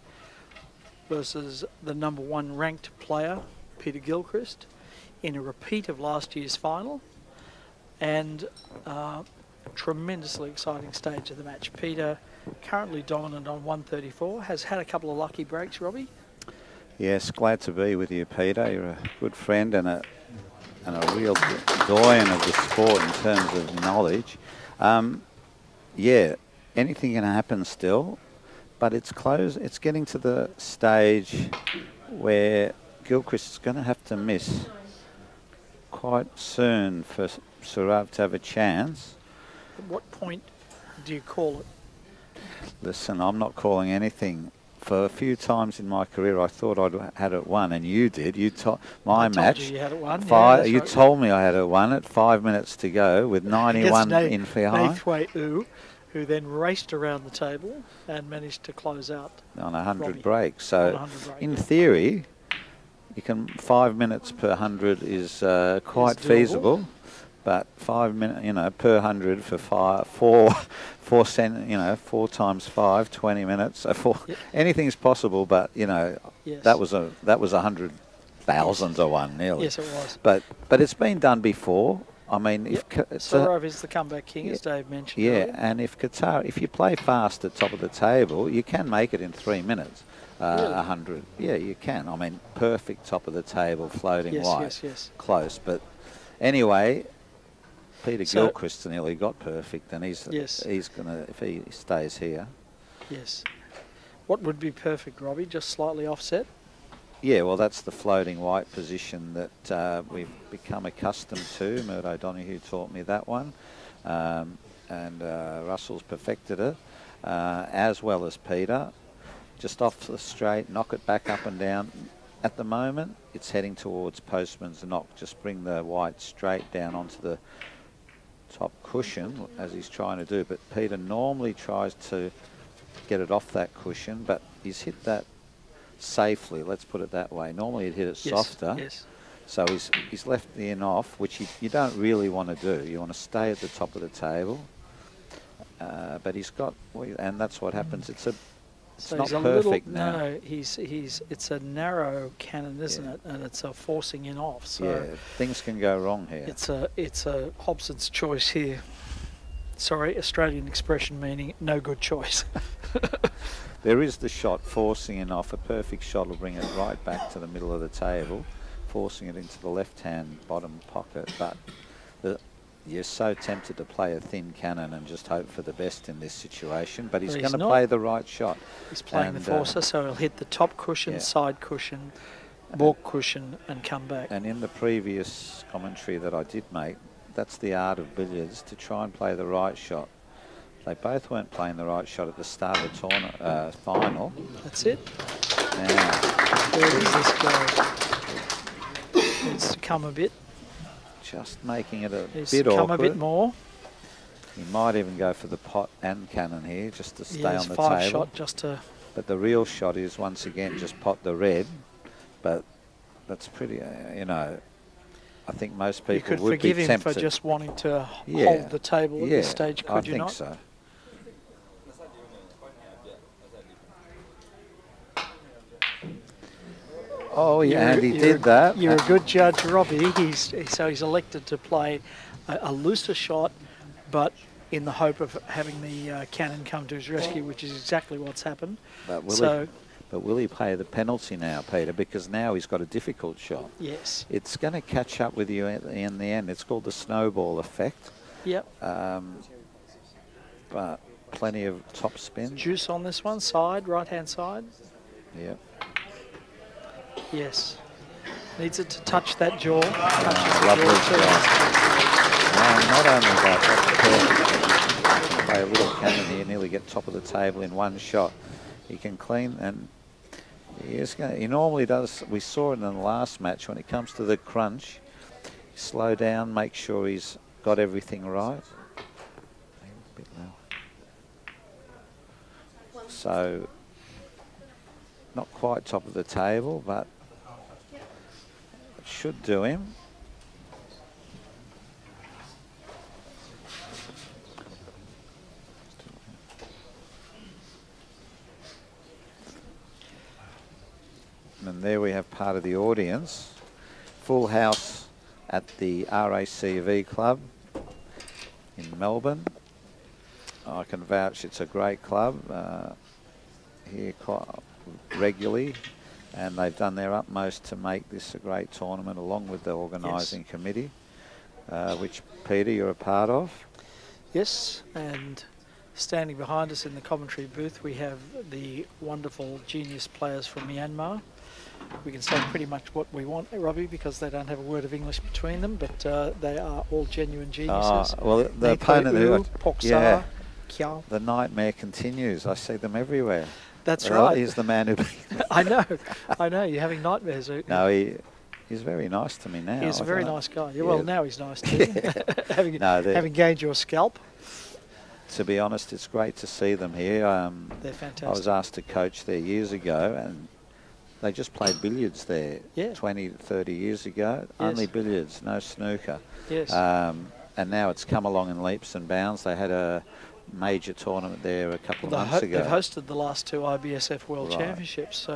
versus the #1 ranked player, Peter Gilchrist, in a repeat of last year's final, and tremendously exciting stage of the match. Peter, currently dominant on 134, has had a couple of lucky breaks, Robbie. Yes, glad to be with you, Peter. You're a good friend and a real doyen of the sport in terms of knowledge. Yeah, anything can happen still, but it's close. It's getting to the stage where Gilchrist is going to have to miss quite soon for Sourav to have a chance. At what point do you call it? Listen, I'm not calling anything. For a few times in my career, I thought I'd had it won, and you did. You told my match. You had it won. You told me I had it won at 5 minutes to go with 91 in behind. Nathway who then raced around the table and managed to close out on 100 Robbie. breaks. So, 100 break, in theory, you can 5 minutes per 100 is quite feasible. But 5 minutes, per 100 for 4 times 5, 20 minutes. So anything's possible, but yes. that was 100,000 to one nearly. Yes, it was. But it's been done before. I mean, Sourav is the comeback king, as Dave mentioned. Yeah, earlier. and if you play fast at top of the table, you can make it in 3 minutes. Really? 100. Yeah, you can. I mean, perfect top of the table, floating white. Yes. Close, but anyway. Peter Gilchrist nearly got perfect, and he's gonna, if he stays here. Yes. What would be perfect, Robbie? Just slightly offset? Yeah, well, that's the floating white position that we've become accustomed to. Mert O'Donoghue taught me that one, and Russell's perfected it, as well as Peter. Just off the straight, knock it back up and down. At the moment, it's heading towards postman's knock. Just bring the white straight down onto the top cushion, as he's trying to do. But Peter normally tries to get it off that cushion, but he's hit that safely, let's put it that way. Normally he'd hit it softer. Yes. So he's left the in off, which you don't really want to do. You want to stay at the top of the table. But he's got, and that's what happens. It's not perfect now. No, it's a narrow cannon, isn't it? And it's a forcing in off. So yeah, things can go wrong here. It's a Hobson's choice here. Sorry, Australian expression meaning no good choice. There is the shot forcing in off. A perfect shot will bring it right back to the middle of the table, forcing it into the left-hand bottom pocket. But you're so tempted to play a thin cannon and just hope for the best in this situation. But he's going to play the right shot. He's playing the forcer, so he'll hit the top cushion, side cushion, baulk cushion, and come back. And in the previous commentary that I did make, that's the art of billiards, to try and play the right shot. They both weren't playing the right shot at the start of the tournament, final. That's it. Now, where does this go? Needs to come a bit. Just making it a Needs bit to come awkward. a bit more. He might even go for the pot and cannon here, just to stay on the five table. shot just to. But the real shot is, once again, just pot the red. But that's pretty, I think most people would be tempted. You could forgive him for just wanting to hold the table at this stage, could you not? I think so. Oh, yeah, and he did that. You're a good judge, Robbie. He's elected to play a looser shot, but in the hope of having the cannon come to his rescue, which is exactly what's happened. But will he pay the penalty now, Peter? Because now he's got a difficult shot. Yes. It's going to catch up with you in the end. It's called the snowball effect. Yep. But plenty of top spin. Juice on this one, right-hand side. Yep. Yes. Needs it to touch that jaw. Lovely shot. Not only that, that's perfect. Play a little cannon here, nearly get top of the table in one shot. He can clean, and he normally does. We saw it in the last match when it comes to the crunch. Slow down, make sure he's got everything right. A bit low. So, not quite top of the table, but it should do him. And there we have part of the audience. Full house at the RACV Club in Melbourne. I can vouch it's a great club here quite regularly, and they've done their utmost to make this a great tournament along with the organising committee, which, Peter, you're a part of. Yes, and standing behind us in the commentary booth we have the wonderful genius players from Myanmar. We can say pretty much what we want, Robbie, because they don't have a word of English between them, but they are all genuine geniuses. Well, the opponent who... Yeah. The nightmare continues. I see them everywhere. That's right. He's the man who... I know. You're having nightmares. No, he's very nice to me now. He's a very nice guy. Yeah, well, now he's nice too. having gained your scalp. To be honest, it's great to see them here. They're fantastic. I was asked to coach there years ago, and they just played billiards there 20, 30 years ago. Yes. Only billiards, no snooker. Yes. And now it's come along in leaps and bounds. They had a major tournament there a couple of months ago. They've hosted the last two IBSF World Championships,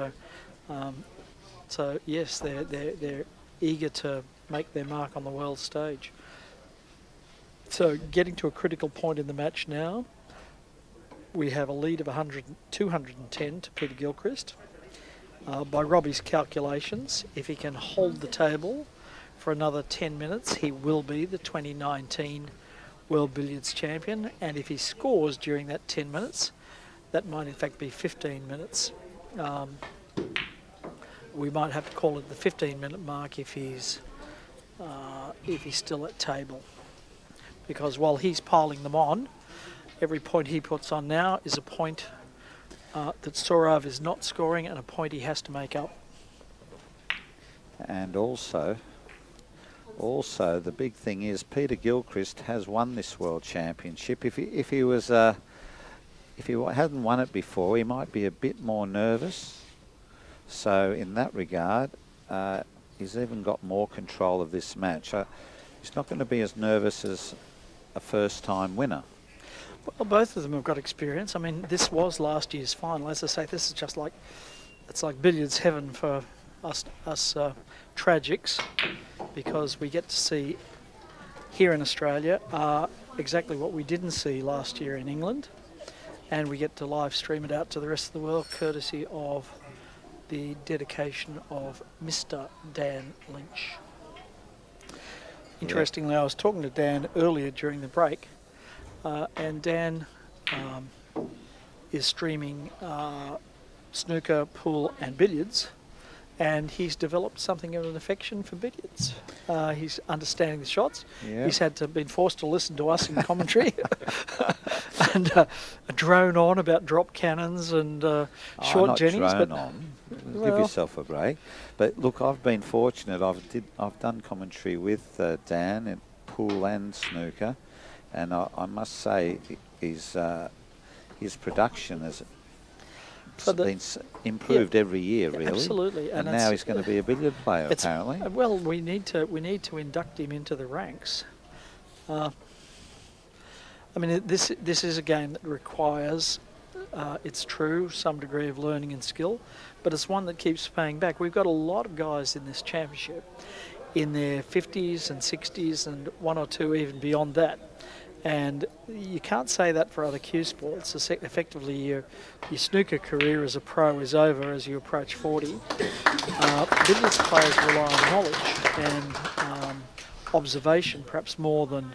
so yes, they're eager to make their mark on the world stage. So getting to a critical point in the match now, we have a lead of 210 to Peter Gilchrist. By Robbie's calculations, if he can hold the table for another 10 minutes, he will be the 2019 World Billiards Champion, and if he scores during that 10 minutes, that might in fact be 15 minutes. We might have to call it the 15-minute mark if he's still at table, because while he's piling them on, every point he puts on now is a point that Sourav is not scoring and a point he has to make up. And also the big thing is Peter Gilchrist has won this World Championship. If he hadn't won it before, he might be a bit more nervous. So in that regard, he's even got more control of this match. He's not going to be as nervous as a first-time winner. Well, both of them have got experience. I mean, this was last year's final. As I say, this is just like, it's like billiards heaven for us tragics, because we get to see here in Australia exactly what we didn't see last year in England, and we get to live stream it out to the rest of the world courtesy of the dedication of Mr. Dan Lynch. Interestingly, I was talking to Dan earlier during the break, and Dan is streaming snooker, pool and billiards, and he's developed something of an affection for billiards. He's understanding the shots. Yeah. He's been forced to listen to us in commentary and drone on about drop cannons and short jennies. But give yourself a break. But look, I've been fortunate. I've done commentary with Dan in pool and snooker, and I must say his production has been improved every year, really. Absolutely, and now he's going to be a billiard player, apparently. Well, we need to induct him into the ranks. I mean, this is a game that requires, it's true, some degree of learning and skill, but it's one that keeps paying back. We've got a lot of guys in this championship in their 50s and 60s, and one or two even beyond that. And you can't say that for other cue sports. Effectively, your snooker career as a pro is over as you approach 40. Billiards players rely on knowledge and observation, perhaps more than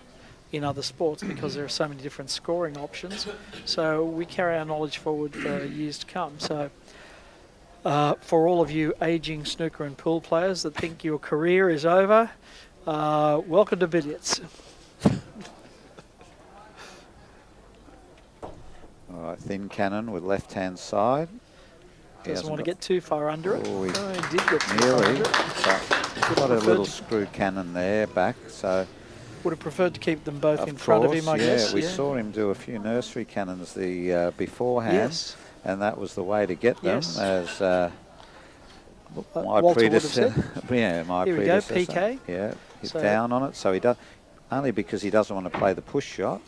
in other sports, because there are so many different scoring options. So we carry our knowledge forward for years to come. So for all of you ageing snooker and pool players that think your career is over, welcome to billiards. All right, thin cannon with left-hand side. Doesn't want to get too far under it. Oh, he did get too far under it. Got a little screw cannon there back, so... Would have preferred to keep them both in front of him, I guess. We saw him do a few nursery cannons beforehand, and that was the way to get them, as my predecessor. My Here predecessor. We go, PK. Yeah, he's down on it, so he does. Only because he doesn't want to play the push shot.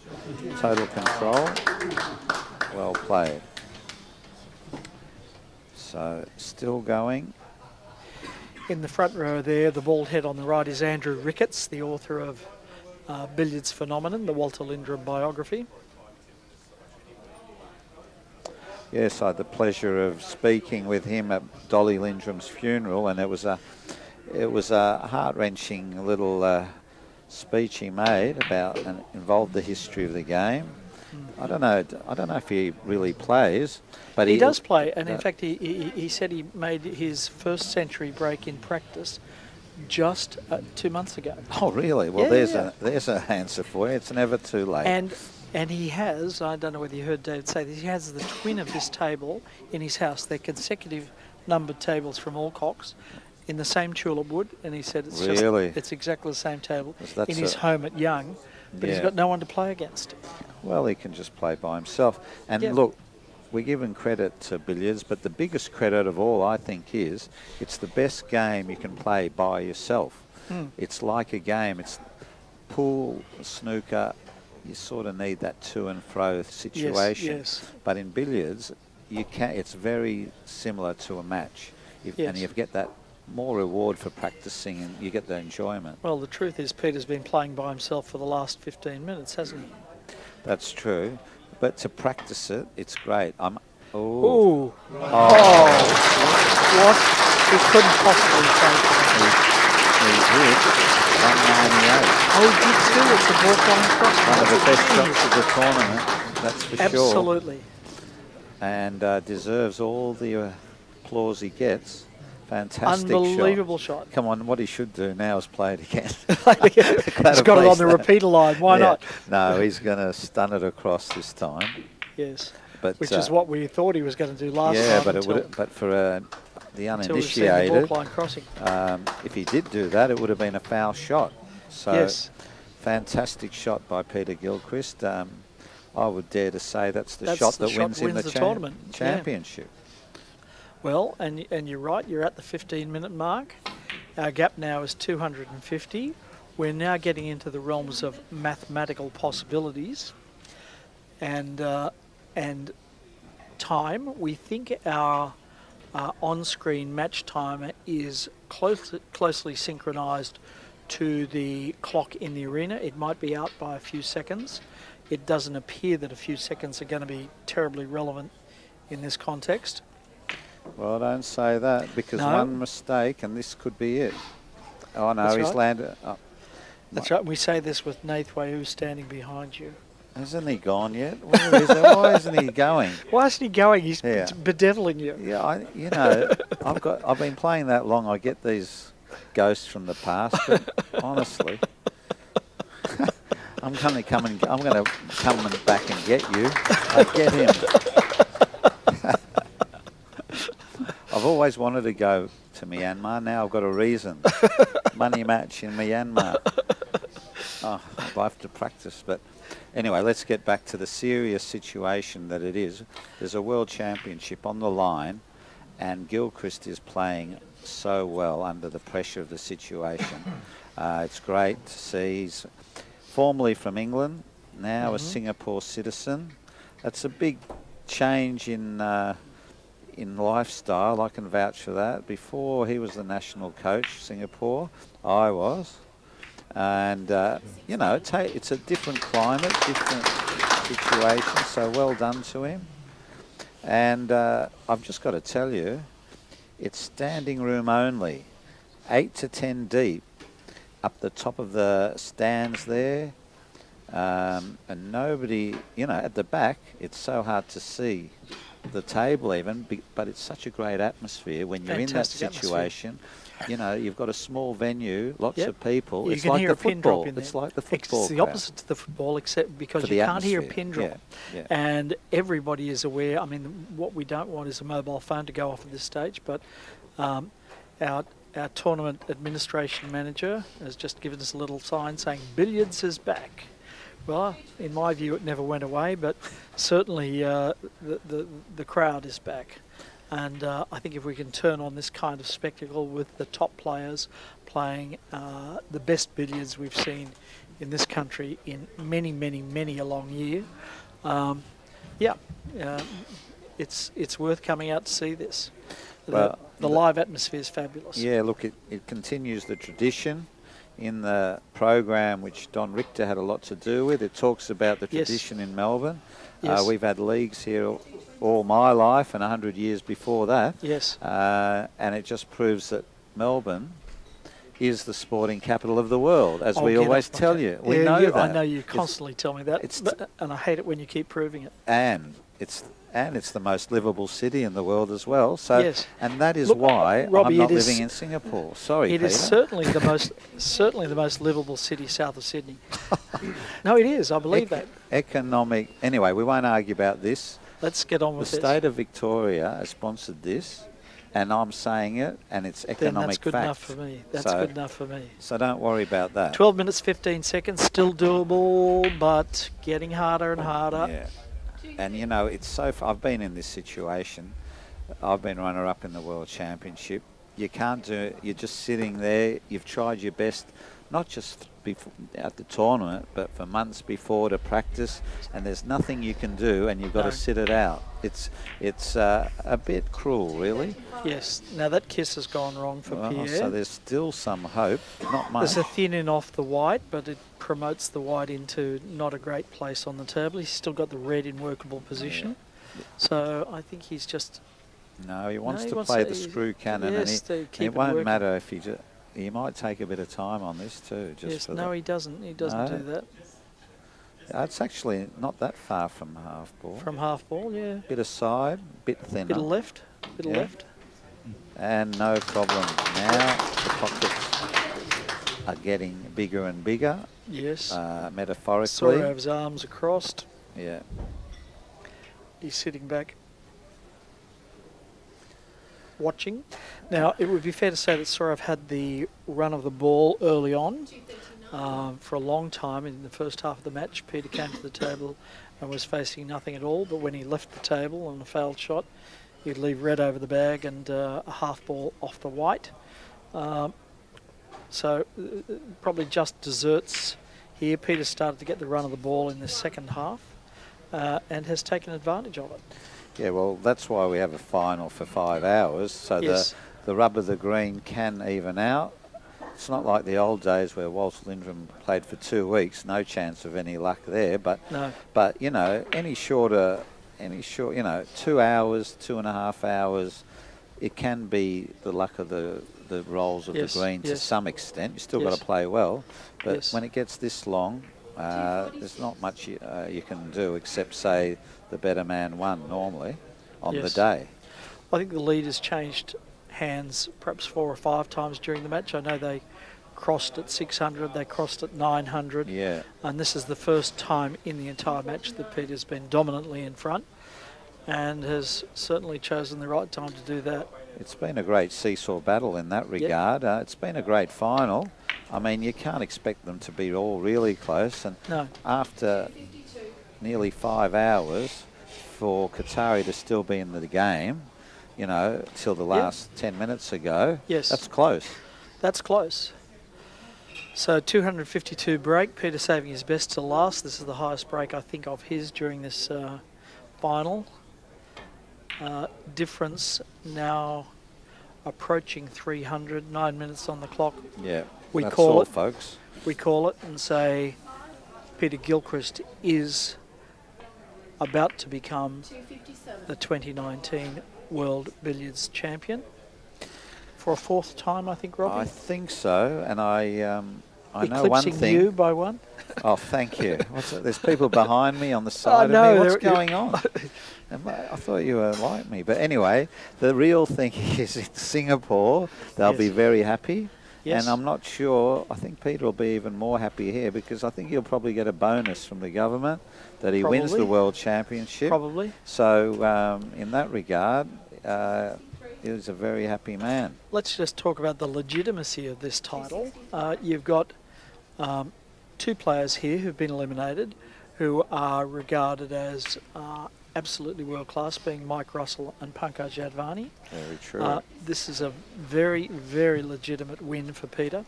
Total control. Well played. So still going. In the front row there, the bald head on the right is Andrew Ricketts, the author of Billiards Phenomenon, the Walter Lindrum biography. Yes, I had the pleasure of speaking with him at Dolly Lindrum's funeral, and it was a heart-wrenching little speech he made about and involved the history of the game. I don't know if he really plays, but he does play, and in fact he said he made his first century break in practice just 2 months ago. Oh, really? Well, Yeah, there's an answer for you. It's never too late. And he has, I don't know whether you heard David say this, he has the twin of this table in his house. They're consecutive numbered tables from Alcock's in the same tulip wood, and he said it's it's exactly the same table in his home at Young, but he's got no one to play against. Well, he can just play by himself. And look, we're giving credit to billiards, but the biggest credit of all, I think, is it's the best game you can play by yourself. It's like a game. It's pool, snooker. You sort of need that to and fro situation. Yes. But in billiards, you can. It's very similar to a match, and you get that more reward for practicing, and you get the enjoyment. Well, the truth is, Peter's been playing by himself for the last 15 minutes, hasn't he? That's true, but to practice it, it's great. What? He couldn't possibly play for that. He did. 198. Oh, he did too. It's a ball-flying cross. One of the best shots of the tournament, that's for sure. Absolutely. And deserves all the applause he gets. Fantastic Unbelievable shot. Come on, what he should do now is play it again. He's got it on the repeater line. Why not? No, he's going to stun it across this time. Yes. But which is what we thought he was going to do last time. Yeah, but for the uninitiated, if he did do that, it would have been a foul shot. So, fantastic shot by Peter Gilchrist. I would dare to say that's the shot that wins in the tournament championship. Well, and you're right, you're at the 15-minute mark. Our gap now is 250. We're now getting into the realms of mathematical possibilities. And time, we think our on-screen match timer is closely synchronized to the clock in the arena. It might be out by a few seconds. It doesn't appear that a few seconds are going to be terribly relevant in this context. Well, don't say that, because one mistake and this could be it. Oh no, he's landed. That's right. We say this with Nathway, who's standing behind you. Hasn't he gone yet? Where is he? Why isn't he going? Why isn't he going? He's bedeviling you. Yeah, I've been playing that long. I get these ghosts from the past, but honestly, I'm going to come back and get you. I get him. I've always wanted to go to Myanmar. Now I've got a reason. Money match in Myanmar. Oh, I'll have to practice. But anyway, let's get back to the serious situation that it is. There's a world championship on the line, and Gilchrist is playing so well under the pressure of the situation. It's great to see. He's formerly from England, now a Singapore citizen. That's a big change in lifestyle. I can vouch for that. Before he was the national coach, Singapore, I was. And, you know, it's a different climate, different situation, so well done to him. And I've just got to tell you, it's standing room only, 8 to 10 deep, up the top of the stands there. And nobody, you know, at the back, it's so hard to see the table even, but it's such a great atmosphere when you're in that situation. You know, you've got a small venue, lots of people. It's like the football. It's like the football. It's the opposite to the football, except because you can't hear a pin drop. And everybody is aware. I mean, what we don't want is a mobile phone to go off at this stage, but our tournament administration manager has just given us a little sign saying billiards is back. Well, in my view, it never went away, but certainly the crowd is back. And I think if we can turn on this kind of spectacle with the top players playing the best billiards we've seen in this country in many, many, many a long year, it's worth coming out to see this. Well, the live atmosphere is fabulous. Yeah, look, it continues the tradition in the program, which Don Richter had a lot to do with. It talks about the Yes. tradition in Melbourne. Yes. We've had leagues here all my life and 100 years before that. Yes. And it just proves that Melbourne is the sporting capital of the world, as we get always off my tell case. you. We Yeah, know that. I know you constantly tell me that, and I hate it when you keep proving it. And it's the most livable city in the world as well. So, Yes. and that is Look, why Robbie, I'm not it is- living in Singapore. Sorry, It Peter. is certainly the most livable city south of Sydney. No, it is. I believe that. Economic. Anyway, we won't argue about this. Let's get on The with this. state of Victoria has sponsored this, and I'm saying it, and it's Then economic that's good fact. enough for me. That's So- good enough for me. So don't worry about that. 12 minutes, 15 seconds, still doable, but getting harder and harder. Yeah. And you know, it's so. I've been in this situation. I've been runner-up in the World Championship. You can't do it. You're just sitting there. You've tried your best, not just before, at the tournament, but for months before to practice. And there's nothing you can do, and you've got No. to sit it out. It's a bit cruel, really. Yes. Now that kiss has gone wrong for Well, Pierre. so there's still some hope. Not much. There's a thin in off the white, but it promotes the white into not a great place on the table. He's still got the red in workable position. So I think he's just... No, he wants he to wants play to- the screw cannon, yes, to and keep it it won't working. matter if he might take a bit of time on this too. Just Yes, for no, he doesn't. He doesn't No. do that. It's actually not that far from half ball. From half ball, yeah. Bit of side, bit thinner, Bit of left, bit of Yeah. left. and no problem. Now the pockets are getting bigger and bigger, Yes. metaphorically. Sourav's arms are crossed. Yeah. He's sitting back, watching. Now, it would be fair to say that Sourav had the run of the ball early on. For a long time in the first half of the match, Peter came to the table and was facing nothing at all, but when he left the table on a failed shot, he'd leave red over the bag and a half ball off the white. So probably just desserts here. Peter started to get the run of the ball in the second half and has taken advantage of it. Yeah, well, that's why we have a final for 5 hours, so Yes. the rub of the green can even out. It's not like the old days where Walter Lindrum played for 2 weeks, no chance of any luck there. But No. but you know, any short, 2 hours, 2.5 hours, it can be the luck of the rolls of Yes, the green to yes. some extent. You still got Yes. to play well, but Yes. when it gets this long, there's not much you can do except say the better man won normally on the Yes. day. I think the lead has changed hands perhaps 4 or 5 times during the match. I know they crossed at 600, they crossed at 900. Yeah. And this is the first time in the entire match that Peter's been dominantly in front and has certainly chosen the right time to do that. It's been a great seesaw battle in that regard. It's been a great final. I mean, you can't expect them to be all really close. And No. after nearly 5 hours, for Kothari to still be in the game, you know, till the last 10 minutes ago, Yes. that's close. That's close. So 252 break, Peter saving his best to last. This is the highest break I think of his during this final. Difference now approaching 300, 9 minutes on the clock. Yeah, We that's call all, it. folks. We call it and say Peter Gilchrist is about to become 257. the 2019 World Billiards Champion for a 4th time, I think, Robbie. I think so, and I know one Eclipsing thing. you by one. Oh, thank you. There's people behind me on the side of know, me. What's they're- going on? I thought you were like me. But anyway, the real thing is in Singapore, they'll be Yes. very happy. Yes. And I'm not sure, I think Peter will be even more happy here because I think he'll probably get a bonus from the government that he wins Probably. the World Championship. Probably. So in that regard, he's a very happy man. Let's just talk about the legitimacy of this title. You've got 2 players here who've been eliminated who are regarded as absolutely world class, being Mike Russell and Pankaj Advani. Very true. This is a very, very legitimate win for Peter.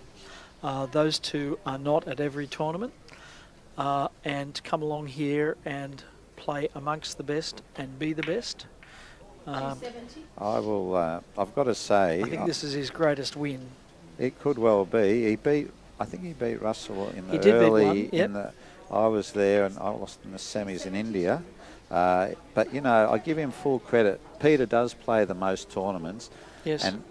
Those 2 are not at every tournament, and to come along here and play amongst the best and be the best 270. I will. I've got to say, I think this is his greatest win. it could well be. He beat. I think he beat Russell in the He did beat early. one, yep. In the, I was there and I lost in the semis in India. But you know, I give him full credit. Peter does play the most tournaments. Yes. And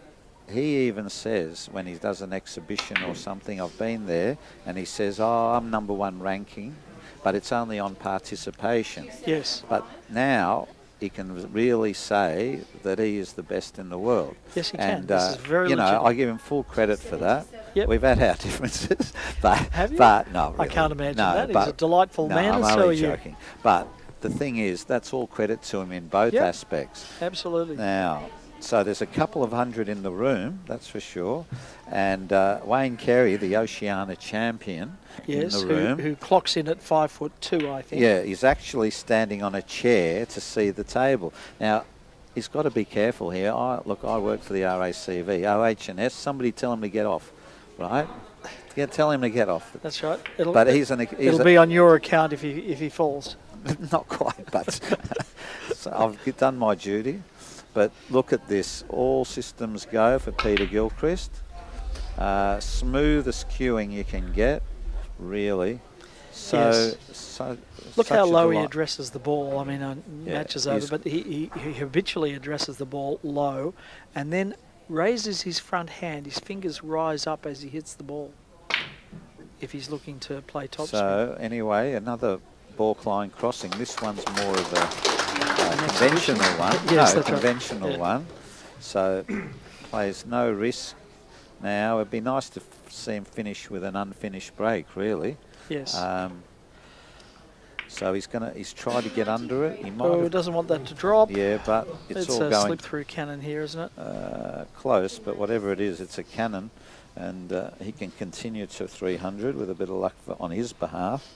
he even says when he does an exhibition or something, I've been there, and he says, "Oh, I'm #1 ranking, but it's only on participation." Yes. But now he can really say that he is the best in the world. Yes, he can. And, This is very you know, legitimate. I give him full credit for that. Yep. We've had our differences, but Have you? but no, I really. can't imagine no, that. He's but- a delightful no, man, I'm and so are only you. joking. But the thing is, that's all credit to him in both Yep. aspects. Absolutely. Now, so there's a couple of hundred in the room, that's for sure. And Wayne Carey, the Oceania champion, Yes, in the room. who clocks in at 5'2", I think. Yeah, he's actually standing on a chair to see the table. Now, he's got to be careful here. Look, I work for the RACV, OH&S. Somebody tell him to get off, right? Yeah, tell him to get off. That's right. But It'll be on your account if he falls. not quite, but so I've done my duty. But look at this. All systems go for Peter Gilchrist. Smoothest cueing you can get, really. So, Yes. so Look such how a low he delight. addresses the ball. I mean, Yeah, match is over, he's- but he habitually addresses the ball low and then raises his front hand. His fingers rise up as he hits the ball if he's looking to play topspin. So anyway, another ball line crossing. This one's more of a conventional one. Yes, no, that's right. conventional Yeah. one. So plays no risk. Now it'd be nice to see him finish with an unfinished break, really. Yes. So he's tried to get under it. He might Oh, have, doesn't want that to drop. yeah, but it's all a going slip-through cannon here, isn't it? close. But whatever it is, it's a cannon, and he can continue to 300 with a bit of luck on his behalf.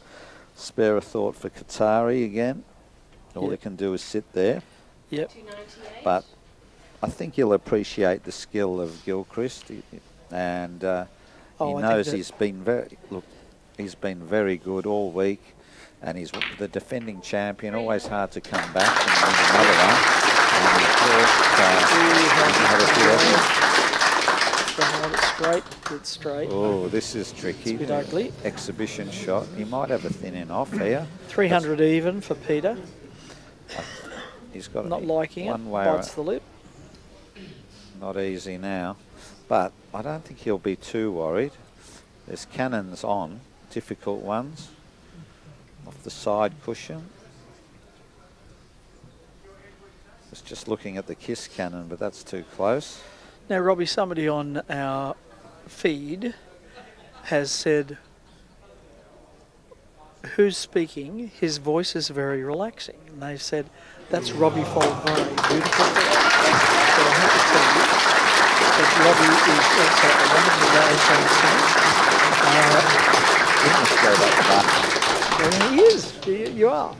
Spare a thought for Kothari again. All Yep. he can do is sit there. Yep. 298. But I think he'll appreciate the skill of Gilchrist, and he I think knows that- he's been very good all week, and he's the defending champion. Always hard to come back and win another one. And he had a few efforts. Doesn't want it straight. It's straight. Oh, this is tricky. It's a bit ugly. Exhibition shot. He might have a thin off here. 300 even for Peter. He's got Not liking it. one way Bites the lip. Not easy now, but I don't think he'll be too worried. There's cannons on, difficult ones, off the side cushion. Was just looking at the kiss cannon, but that's too close. Now, Robbie, somebody on our feed has said, who's speaking? His voice is very relaxing. And they said, that's Robbie Foldvary. Beautiful voice. So I have to tell you that Robbie is also a wonderful guy. You must go back. He is. You are.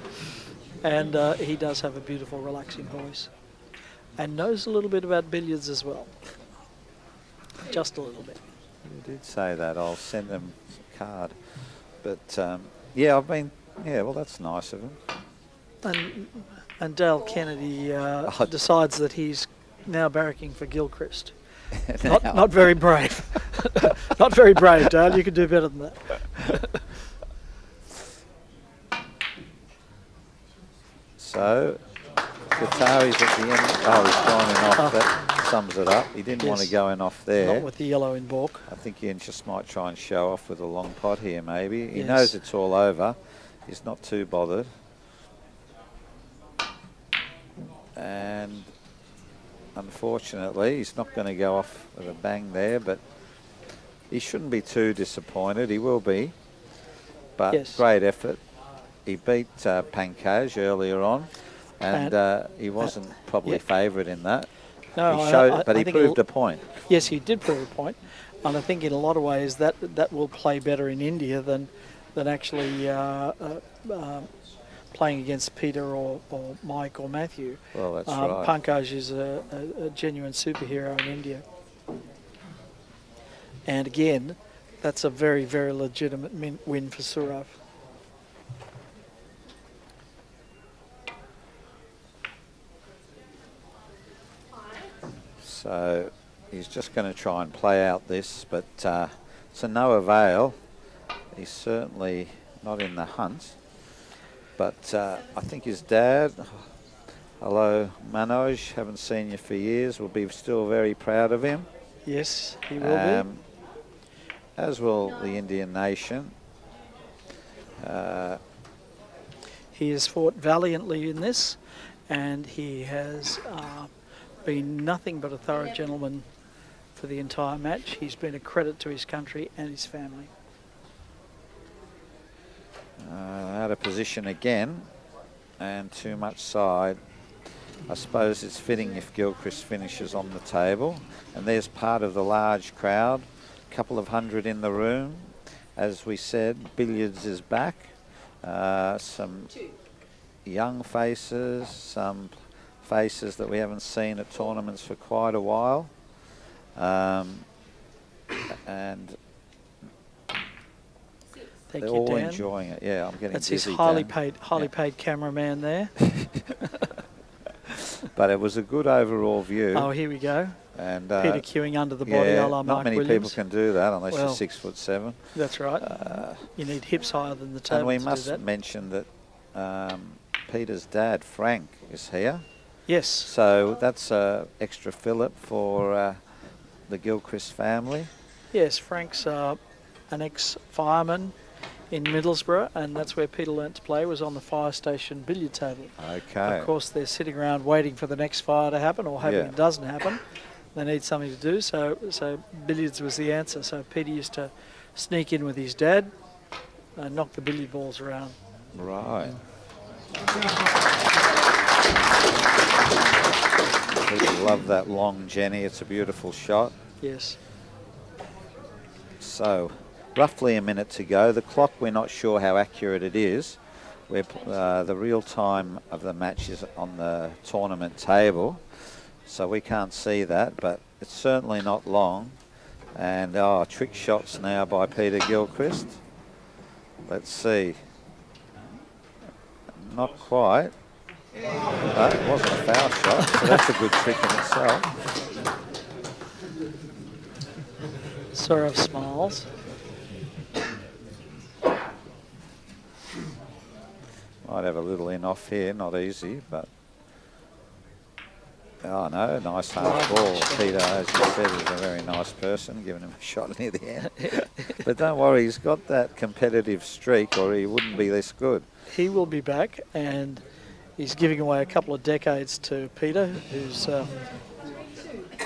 And he does have a beautiful, relaxing voice. And knows a little bit about billiards as well. Just a little bit. You did say that. I'll send them a card. But yeah, well, that's nice of him. And Dale Kennedy decides that he's now barracking for Gilchrist. Not very brave. Not very brave, Dale. You could do better than that. So, Kothari's at the end. Oh, he's gone in off. That sums it up. He didn't want to Yes. go in off there. Not with the yellow in balk. I think he just might try and show off with a long pot here, maybe. He Yes. knows it's all over. He's not too bothered. And unfortunately, he's not going to go off with a bang there, but he shouldn't be too disappointed. He will be. But Yes. great effort. He beat Pankaj earlier on, and he wasn't probably yep. favourite in that. No, He showed, but I he think proved a point. Yes, he did prove a point, and I think in a lot of ways that will play better in India than actually playing against Peter or Mike or Matthew. Well, that's right. Pankaj is a genuine superhero in India, and again, that's a very, very legitimate win for Sourav. So he's just going to try and play out this, but it's a no avail. He's certainly not in the hunt. But I think his dad, hello Manoj, haven't seen you for years, will be still very proud of him. Yes, he will be. As will the Indian nation. He has fought valiantly in this, and he has been nothing but a thorough gentleman for the entire match. He's been a credit to his country and his family. Out of position again, and too much side. I suppose it's fitting if Gilchrist finishes on the table. And there's part of the large crowd, a couple of hundred in the room. As we said, Billiards is back. Some young faces, some faces that we haven't seen at tournaments for quite a while. And they're all Dan. enjoying it. Yeah, I'm getting That's dizzy, his highly Dan. paid cameraman there. But it was a good overall view. Oh, here we go. And Peter queuing under the body, yeah, a la not Mark many Williams. people can do that unless Well, you're 6'7". That's right. You need hips higher than the table. And we to must do that. mention that Peter's dad, Frank, is here. Yes. So that's a extra fillip for the Gilchrist family. Yes, Frank's an ex-fireman in Middlesbrough, and that's where Peter learnt to play, was on the fire station billiard table. Okay. Of course, they're sitting around waiting for the next fire to happen, or hoping it doesn't happen. They need something to do, so billiards was the answer. So Peter used to sneak in with his dad and knock the billiard balls around. Right. People love that long Jenny. It's a beautiful shot. Yes. So, roughly a minute to go. The clock, we're not sure how accurate it is. The real time of the match is on the tournament table, so we can't see that, but it's certainly not long. And trick shots now by Peter Gilchrist. Let's see. Not quite. But it wasn't a foul shot, so that's a good trick in itself. Sourav smiles. Might have a little in off here, not easy, but oh no, nice half ball. Peter, as you said, is a very nice person, giving him a shot near the end. But don't worry, he's got that competitive streak or he wouldn't be this good. He will be back, and he's giving away a couple of decades to Peter, who's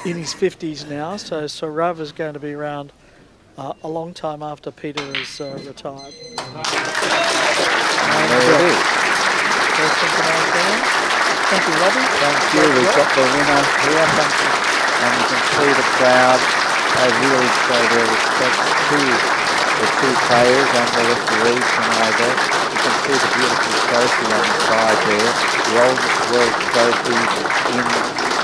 in his 50s now. So Sourav is going to be around a long time after Peter is retired. There it is. Thank you, Robbie. Thank you. We've got the winner here. Thank you. And you can see the crowd. They really show their respect to the two players and the referees tonight. You can see the beautiful trophy on the side there. The oldest world trophy in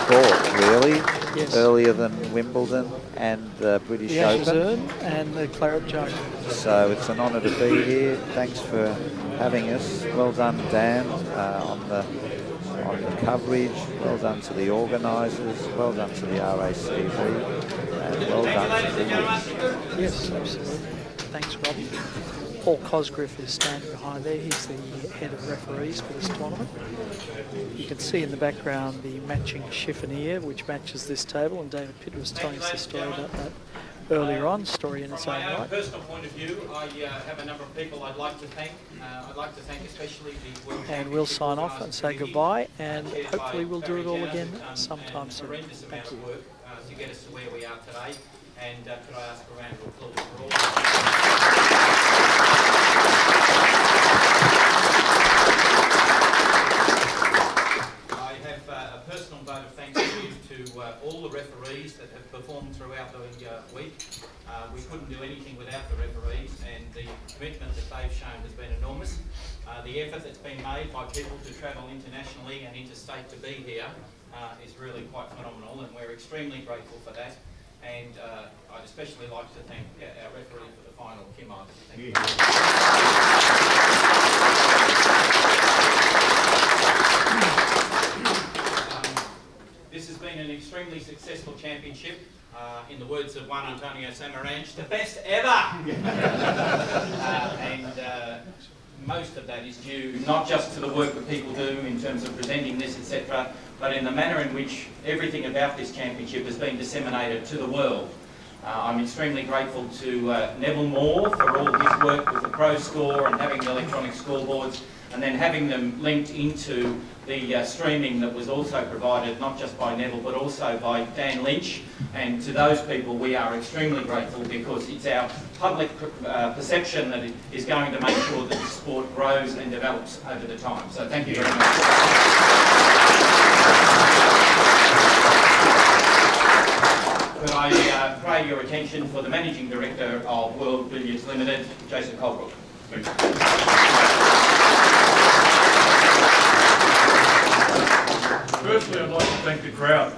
sport, really. Yes. Earlier than Wimbledon and the British The Ashes Open. Urn and the Claret Jug. So it's an honour to be here. Thanks for having us. Well done, Dan, on the coverage. Well done to the organisers. Well done to the RACV. And well done to the Yes, absolutely. Thanks, Robbie. Paul Cosgriff is standing behind there. He's the head of referees for this tournament. You can see in the background the matching chiffonier, which matches this table, and David Pitt was telling us the story about that earlier on, story in its own From my right. personal point of view, I have a number of people I'd like to thank. I'd like to thank especially the World And we'll Championship sign off and say Committee, goodbye, and chaired hopefully by we'll do it all Barry again Dowd, who's done sometime a soon. horrendous amount Thank you. of work to get us to where we are today. And could I ask a round of applause for all? I have a personal vote of thanks to all the referees that have performed throughout the week. We couldn't do anything without the referees, and the commitment that they've shown has been enormous. The effort that's been made by people to travel internationally and interstate to be here is really quite phenomenal, and we're extremely grateful for that. And I'd especially like to thank our referee for the final, Kim Ivers. Thank you. This has been been an extremely successful championship. In the words of one Antonio Samaranch, the best ever! Most of that is due not just to the work that people do in terms of presenting this, etc., but in the manner in which everything about this championship has been disseminated to the world. I'm extremely grateful to Neville Moore for all his work with the Pro Score and having the electronic scoreboards, and then having them linked into the streaming that was also provided not just by Neville but also by Dan Lynch. And to those people we are extremely grateful, because it's our public perception that it is going to make sure that the sport grows and develops over the time. So thank you very much. Could I pray your attention for the Managing Director of World Billiards Limited, Jason Colebrook. Thank you. Firstly, I'd like to thank the crowd.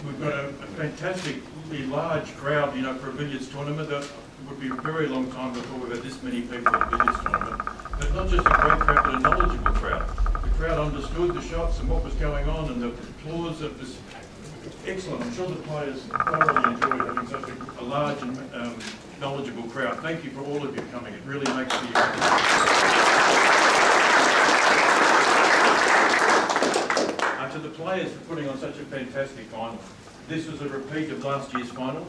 We've got a fantastically large crowd, you know, for a billiards tournament. It would be a very long time before we've had this many people at a billiards tournament. But not just a great crowd, but a knowledgeable crowd. The crowd understood the shots and what was going on, and the applause of this. Excellent. I'm sure the players thoroughly enjoyed having such a large and knowledgeable crowd. Thank you for all of you coming. It really makes me happy. To the players for putting on such a fantastic final. This was a repeat of last year's final.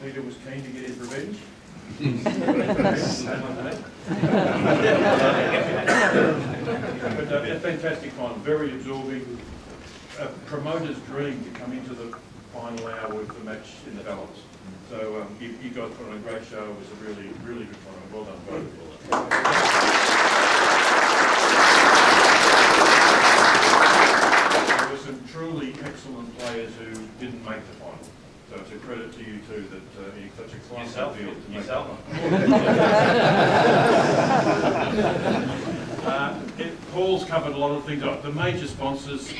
Peter was keen to get his revenge. But a fantastic final, very absorbing. A promoter's dream to come into the final hour with the match in the balance. So you guys put on a great show. It was a really, really good final. Well done, both. There were some truly excellent players who didn't make the final. So it's a credit to you too that you're such a class field to make that one. Paul's covered a lot of things. The major sponsors,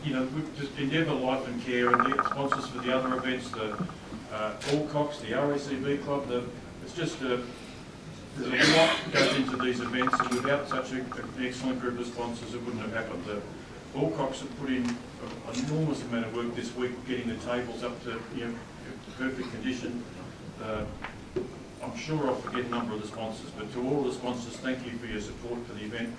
you know, just Endeavour Life and Care, and the sponsors for the other events, the Allcocks, the RACB Club. It's just there's a lot that goes into these events, and without such an excellent group of sponsors, it wouldn't have happened. The Allcocks have put in an enormous amount of work this week, getting the tables up to, you know, perfect condition. I'm sure I'll forget a number of the sponsors, but to all the sponsors, thank you for your support for the event.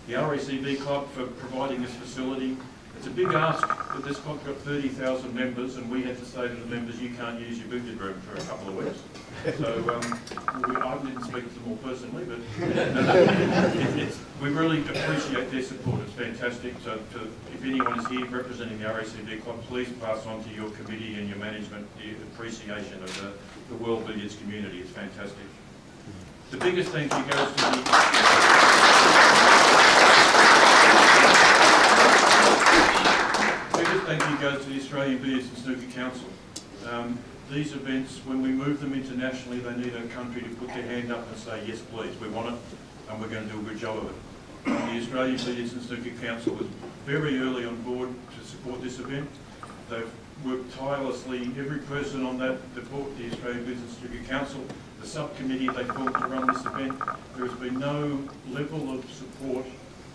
The RACB Club for providing this facility. It's a big ask, but this club's got 30,000 members, and we had to say to the members, you can't use your billiard room for a couple of weeks. So I didn't speak to them all personally, but we really appreciate their support. It's fantastic. So if anyone is here representing the RACB Club, please pass on to your committee and your management the appreciation of the World Billiards community. It's fantastic. The biggest thank you goes to the... Thank you goes to the Australian Billiards and Snooker Council. These events, when we move them internationally, they need a country to put their hand up and say, yes please, we want it, and we're going to do a good job of it. The Australian Billiards and Snooker Council was very early on board to support this event. They've worked tirelessly, every person on that bought the Australian Billiards and Snooker Council, the subcommittee they formed to run this event. There has been no level of support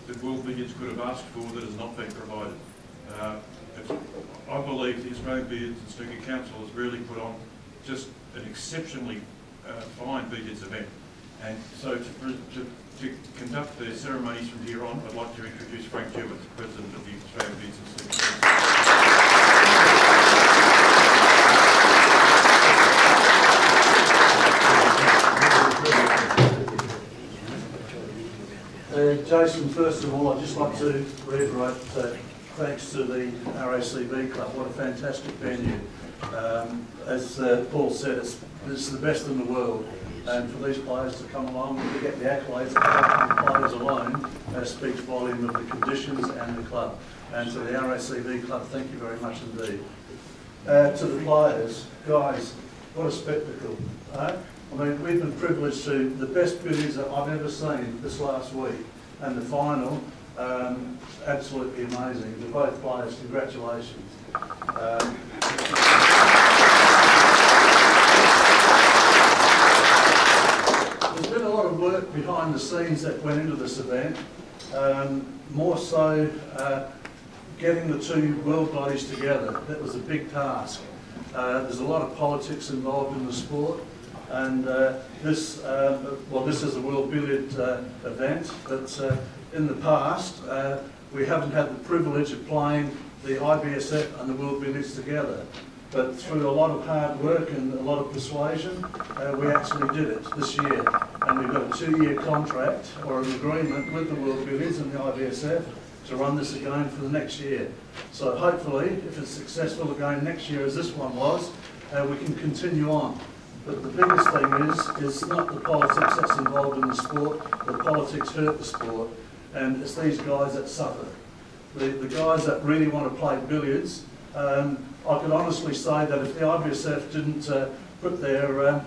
that World Billiards could have asked for that has not been provided. I believe the Australian Billiards and Snooker Council has really put on just an exceptionally fine billiards event. And so to conduct the ceremonies from here on, I'd like to introduce Frank Jewett, President of the Australian Billiards and Snooker Council. Jason, first of all, I'd just like to reiterate thanks to the RACB Club. What a fantastic venue. As Paul said, it's the best in the world. And for these players to come along and to get the accolades of the players alone, speaks volume of the conditions and the club. And to the RACB Club, thank you very much indeed. To the players, guys, what a spectacle. I mean, we've been privileged to the best billiards that I've ever seen this last week. And the final, absolutely amazing. To both players, congratulations. There's been a lot of work behind the scenes that went into this event. More so, getting the two world bodies together, that was a big task. There's a lot of politics involved in the sport, and this is a World Billiard event, but in the past we haven't had the privilege of playing the IBSF and the World Billiards together. But through a lot of hard work and a lot of persuasion, we actually did it this year. And we've got a 2-year contract or an agreement with the World Billiards and the IBSF to run this again for the next year. So hopefully, if it's successful again next year as this one was, we can continue on. But the biggest thing is not the politics that's involved in the sport. The politics hurt the sport, and it's these guys that suffer. The guys that really want to play billiards, I can honestly say that if the IBSF didn't put their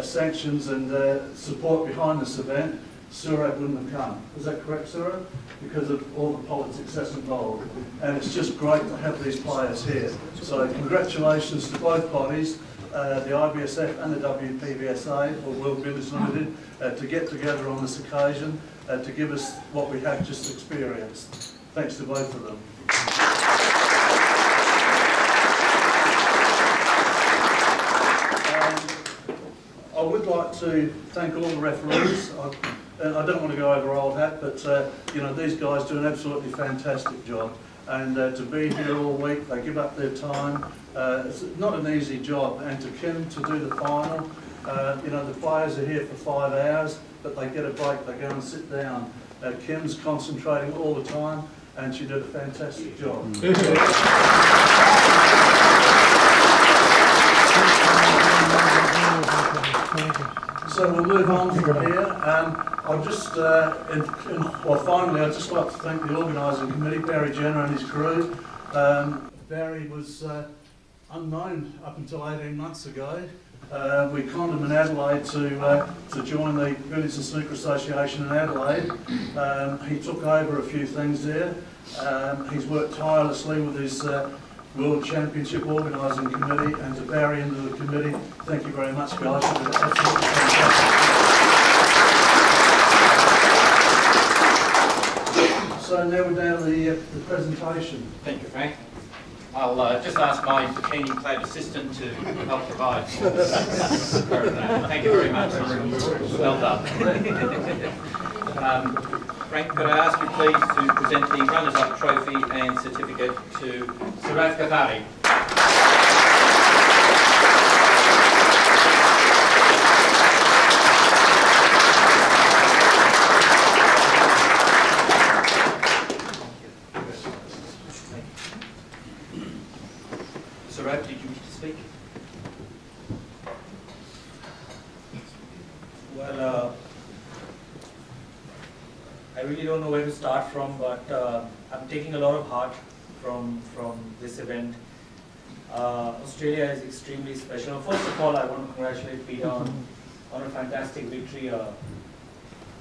sanctions and support behind this event, Sourav wouldn't have come. Is that correct, Sourav? Because of all the politics that's involved. And it's just great to have these players here. So congratulations to both bodies, the IBSF and the WPBSA, or World Billiards Limited, to get together on this occasion to give us what we have just experienced. Thanks to both of them. I would like to thank all the referees. I don't want to go over old hat, but you know, these guys do an absolutely fantastic job. And to be here all week, they give up their time. It's not an easy job. And to Kim to do the final, you know, the players are here for 5 hours, but they get a break, they go and sit down. Kim's concentrating all the time, and she did a fantastic job. So we'll move on from here. I'll just, finally, I'd just like to thank the organising committee, Barry Jenner and his crew. Barry was unknown up until 18 months ago. We conned him in Adelaide to join the Billiards and Snooker Association in Adelaide. He took over a few things there. He's worked tirelessly with his World Championship Organising Committee, and to Barry and to the committee, thank you very much, guys. You've been absolutely fantastic. So now we're down to the presentation. Thank you, Frank. I'll just ask my bikini-clad assistant to help provide. Thank you very much. Well done. Frank, could I ask you please to present the runners-up trophy and certificate to Sourav Kothari. Sourav, did you wish to speak? Well, I really don't know where to start from, but I'm taking a lot of heart from this event. Australia is extremely special. First of all, I want to congratulate Peter on a fantastic victory.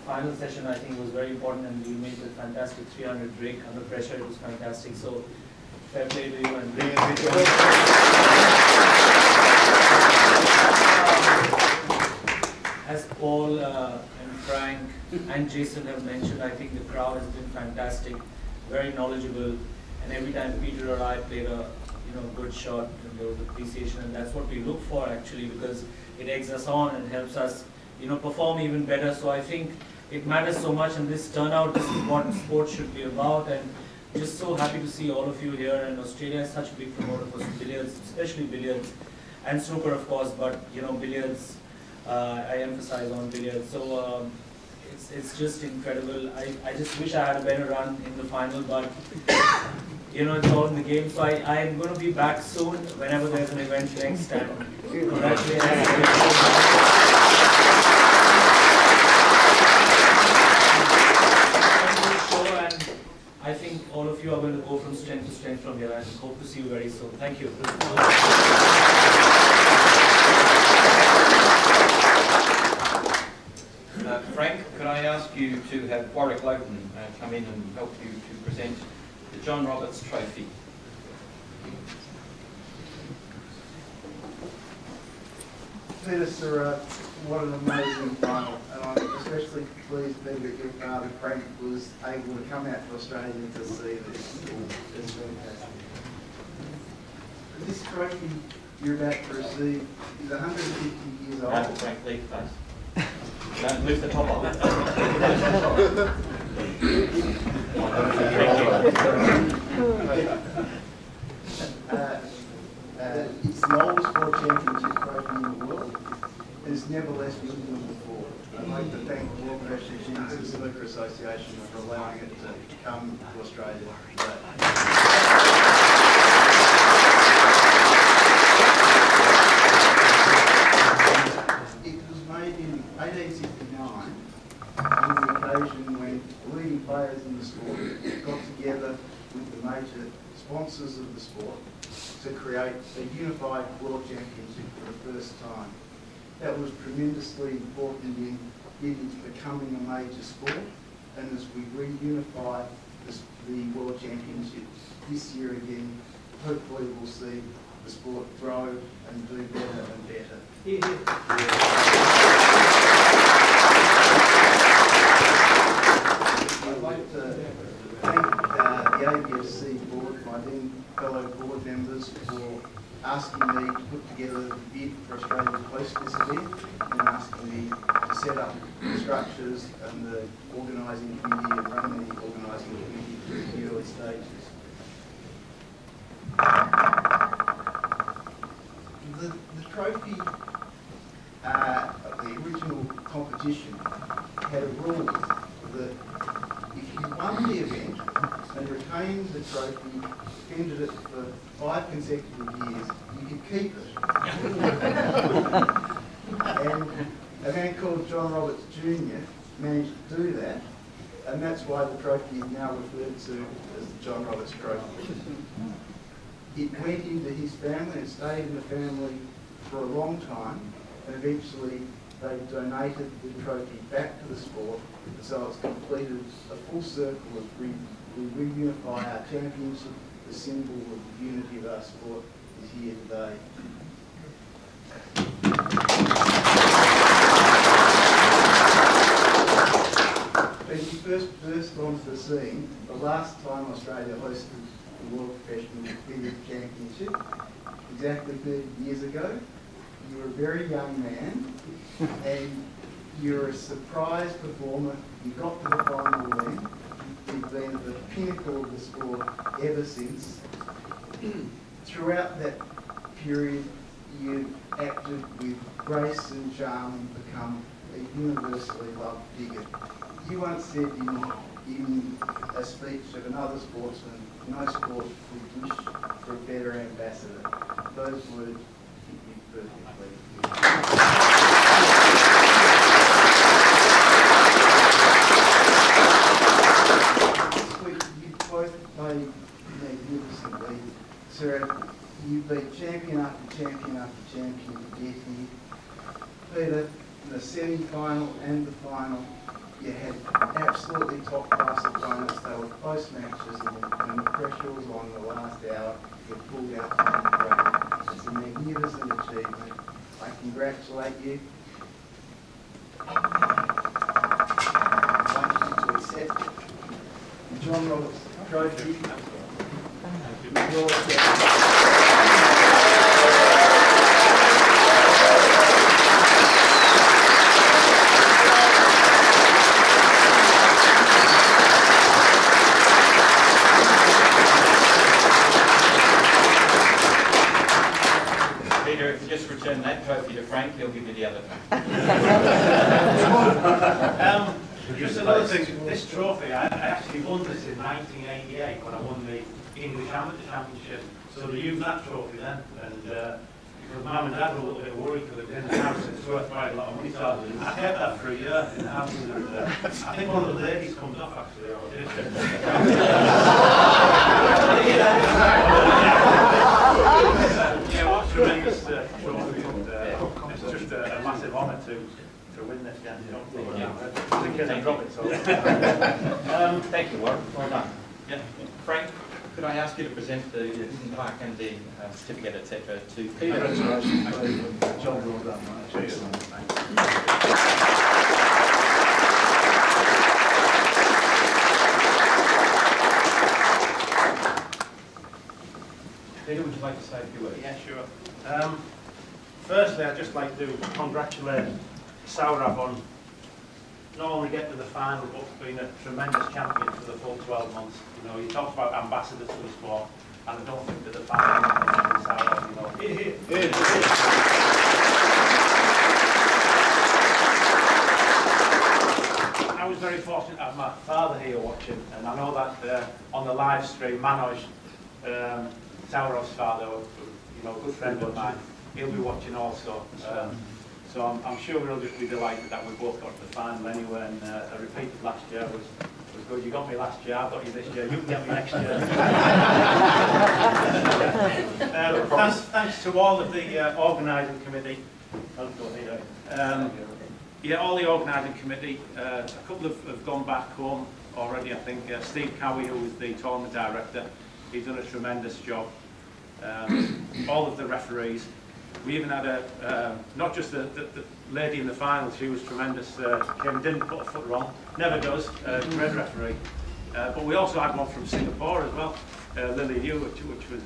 Final session, I think, was very important, and you made a fantastic 300 break under pressure. It was fantastic. So, fair play to you, and really great job. As Paul and Frank and Jason have mentioned, I think the crowd has been fantastic, very knowledgeable, and every time Peter or I played a good shot, and there was appreciation, and that's what we look for actually, because it eggs us on and helps us perform even better. So I think it matters so much, and this turnout, this is what sports should be about, and just so happy to see all of you here. And Australia is such a big promoter for billiards, especially billiards, and snooker of course, but billiards, I emphasize on billiards. So it's just incredible. I just wish I had a better run in the final, but it's all in the game. So I am going to be back soon whenever there's an event next time. And I think all of you are going to go from strength to strength from here. I hope to see you very soon. Thank you. Frank, could I ask you to have Warwick Logan come in and help you to present the John Roberts Trophy. Peter Sourav, what an amazing final. And especially pleased to be that your father, Frank, was able to come out to Australia to see this. It's fantastic. This trophy you're about to receive is 150 years old. Don't Frank, leave face. Don't lift the top of it. It's the oldest World Championship trophy in the world. It's never less visible before. I'd like to thank the World Professional Gymnastics Snooker Association for allowing it to come to Australia today. It was made in 1869 on the occasion when the leading players in the sport got together with the major sponsors of the sport to create a unified World Championship for the first time. That was tremendously important in it becoming a major sport, and as we reunify the World Championship this year again, hopefully we'll see the sport grow and do better and better. I'd like to thank the ABSC board, my then fellow board members, for asking me to put together the bid for Australia to host this event and asking me to set up the structures and the organising committee and run the organising committee through the early stages. The trophy of the original competition had a rule that if you won the event and retained the trophy, defended it for 5 consecutive years, you could keep it. And a man called John Roberts Jr. managed to do that, and that's why the trophy is now referred to as the John Roberts Trophy. It went into his family and stayed in the family for a long time, and eventually they donated the trophy back to the sport, and so it's completed a full circle of we reunify our championship. The symbol of the unity of our sport is here today. When you first burst onto the scene, the last time Australia hosted the World Professional Billiards Championship, exactly 30 years ago, you were a very young man and you were a surprise performer. You got to the final then. You've been at the pinnacle of the sport ever since. Throughout that period, you acted with grace and charm and become a universally loved figure. You once said in a speech of another sportsman, no sport would wish for a better ambassador. Those words fit you perfectly. Played magnificently. Sourav, you beat champion after champion after champion to get here. Peter, in the semi-final and the final, you had absolutely top-class opponents. They were close matches, and when the pressure was on the last hour, you pulled out the break. It's a magnificent achievement. I congratulate you. I want you to accept the John Roberts Trophy. Peter, if you just return that trophy to Frank, he'll give you the other trophy. Just another thing, this trophy, I actually won this in 1988 when I won the English Amateur Championship. So they used that trophy then, and because Mum and Dad were a little bit worried because it was in the house and it's worth quite a lot of money, so I kept that for a year in the house, and I think one of the ladies comes off actually, or did. Yeah, well, tremendous trophy, and it's just a massive honour to win this game. Thank you, Warren. Well done. Yeah. Frank, could I ask you to present the plaque and the certificate, etc., to Peter? Congratulations. Job well done, mate. Cheers. Peter, would you like to say a few words? Yeah, sure. Firstly, I'd just like to congratulate Sourav on not only getting to the final, but being a tremendous champion for the full 12 months. You know, you talked about ambassadors for the sport, and I don't think that the final is Sourav, you know. I was very fortunate to have my father here watching, and I know that on the live stream, Manoj, Sourav's father, you know, a good friend of mine, he'll be watching also. So I'm sure we'll just be delighted that we both got to the final anyway, and I repeated last year was good. You got me last year, I've got you this year, you can get me next year. Thanks to all of the organising committee. Yeah, all the organising committee. A couple have gone back home already, I think. Steve Cowie, who was the tournament director, he's done a tremendous job. All of the referees. We even had not just the lady in the final, she was tremendous, didn't put a foot wrong, never does, great referee. But we also had one from Singapore as well, Lily Yu, which was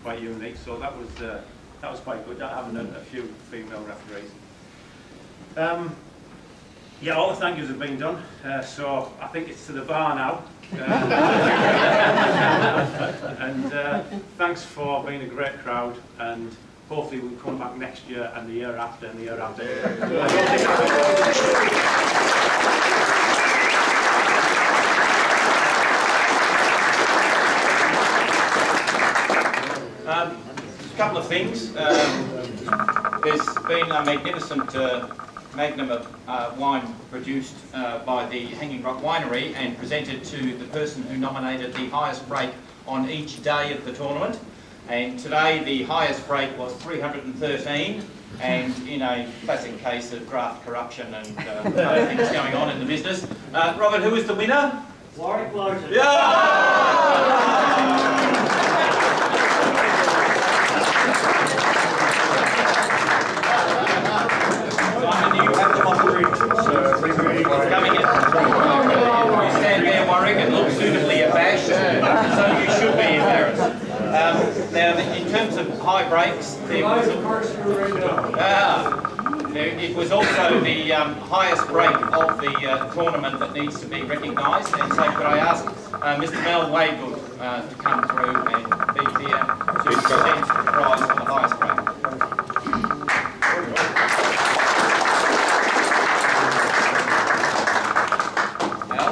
quite unique, so that was quite good, having a few female referees. Yeah, all the thank yous have been done, so I think it's to the bar now. And thanks for being a great crowd, and hopefully we'll come back next year and the year after and the year after. A couple of things. There's been a magnificent magnum of wine produced by the Hanging Rock Winery and presented to the person who nominated the highest break on each day of the tournament. And today the highest break was 313, and in a classic case of graft corruption and other things going on in the business. Robert, who was the winner? Warwick Logan. Yeah! You have the opportunity, so coming in. You stand there, Warwick, and look suitably abashed, so you should be embarrassed. Now, in terms of high breaks, it was also the highest break of the tournament that needs to be recognised, and so could I ask Mr. Mel Wadewood to come through and be here to present the prize for the highest break. Now,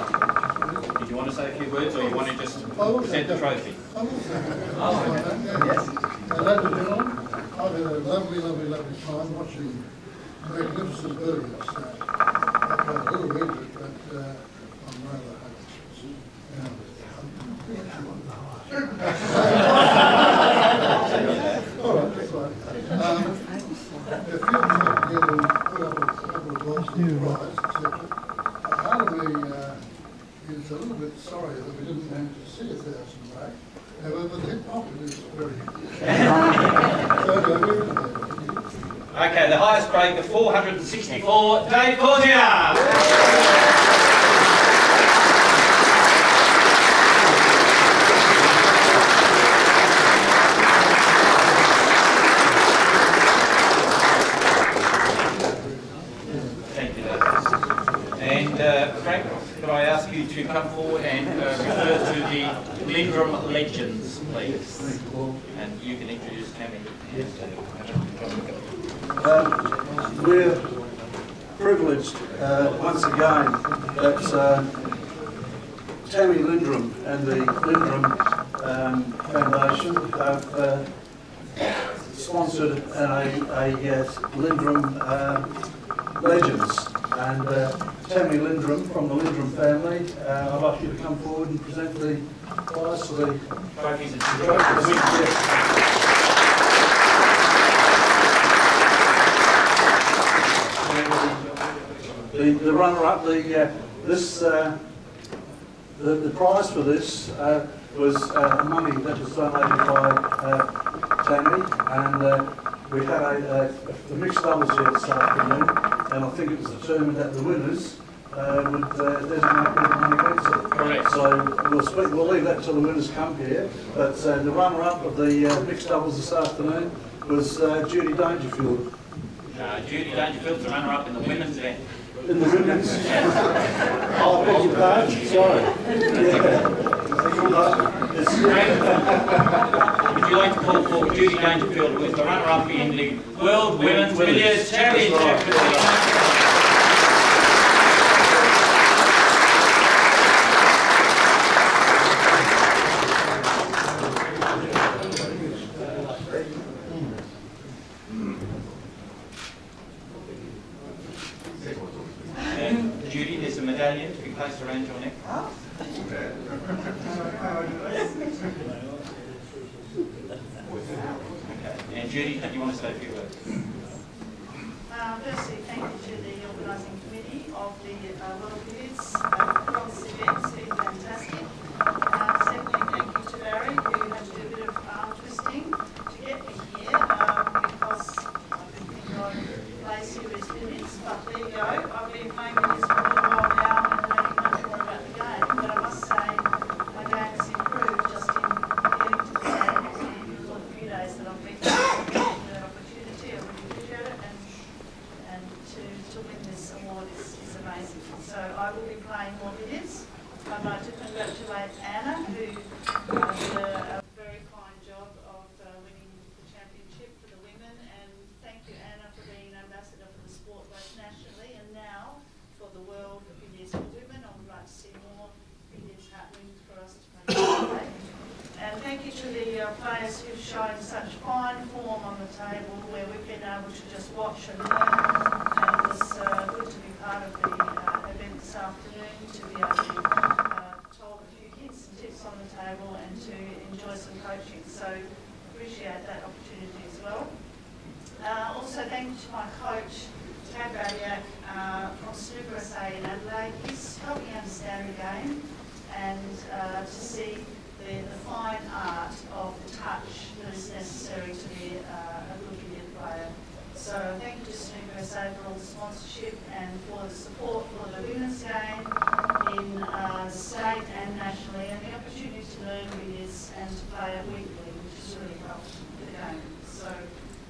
did you want to say a few words, or you want to just present the trophy? Yes. Ladies and gentlemen, I've had a lovely time watching magnificent billiards. I've got a little bit, but I'm rather all right, that's fine. If you can together and put up a couple of balls to the prize, etc. Part of me is a little bit sorry that we didn't manage to see 1,000 back. However, the hip pocket is very Okay, the highest break, the 464, Dave Courtier. Frank, could I ask you to come forward and refer to the Lindrum legends, please? And you can introduce Tammy. We're privileged once again that Tammy Lindrum and the Lindrum Foundation have sponsored a Lindrum Legends. And Tammy Lindrum from the Lindrum family, I'd like you to come forward and present the prize for the trophies. The runner-up, the prize for this was money that was donated by Tammy, and we had a mixed doubles here this afternoon, and I think it was determined that the winners would designate people against it. Correct. So we'll leave that till the winners come here. But the runner-up of the mixed doubles this afternoon was Judy Dangerfield. Judy Dangerfield's the runner-up in the women's event. In the women's? Oh, I beg your pardon, sorry. Would you like to call for Judy Dangerfield, who is the runner-up in the World Women's Billiards Championship? Judy, there's a medallion to be placed around your neck. Okay. And Judy, do you want to say a few words? Firstly, thank you to the organising committee of the World Billiards this event. It's been fantastic. Secondly, thank you to Barry, who had to do a bit of arm twisting to get me here because I've been thinking I'd play serious billiards. But there you go. I've been playing billiards for a little while now and learning much more about the game. But I must say, my game has improved just in getting to the stands for the few days that I've been given an opportunity. I really appreciate it. And to win this award is amazing. So I will be playing more billiards. I'd like to congratulate Anna, who did a very fine job of winning the championship for the women. And thank you, Anna, for being an ambassador for the sport both nationally and now for the World Billiards for Women. I would like to see more billiards happening for us to participate. And thank you to the players who've shown such fine form on the table where we've been able to just watch and learn. And it was good to be part of the event this afternoon, to be able to talk a few hints and tips on the table and to enjoy some coaching. So appreciate that opportunity as well. Also thank you to my coach, Tab Radiak, from Snooker RACY in Adelaide. He's helped me understand the game and to see the fine art of the touch that is necessary to be a good billiard player. So thank you to Snooker RACY for all the sponsorship and for the support for the women's game in the state and nationally, and the opportunity to learn billiards and to play it weekly, which has really helped the game. So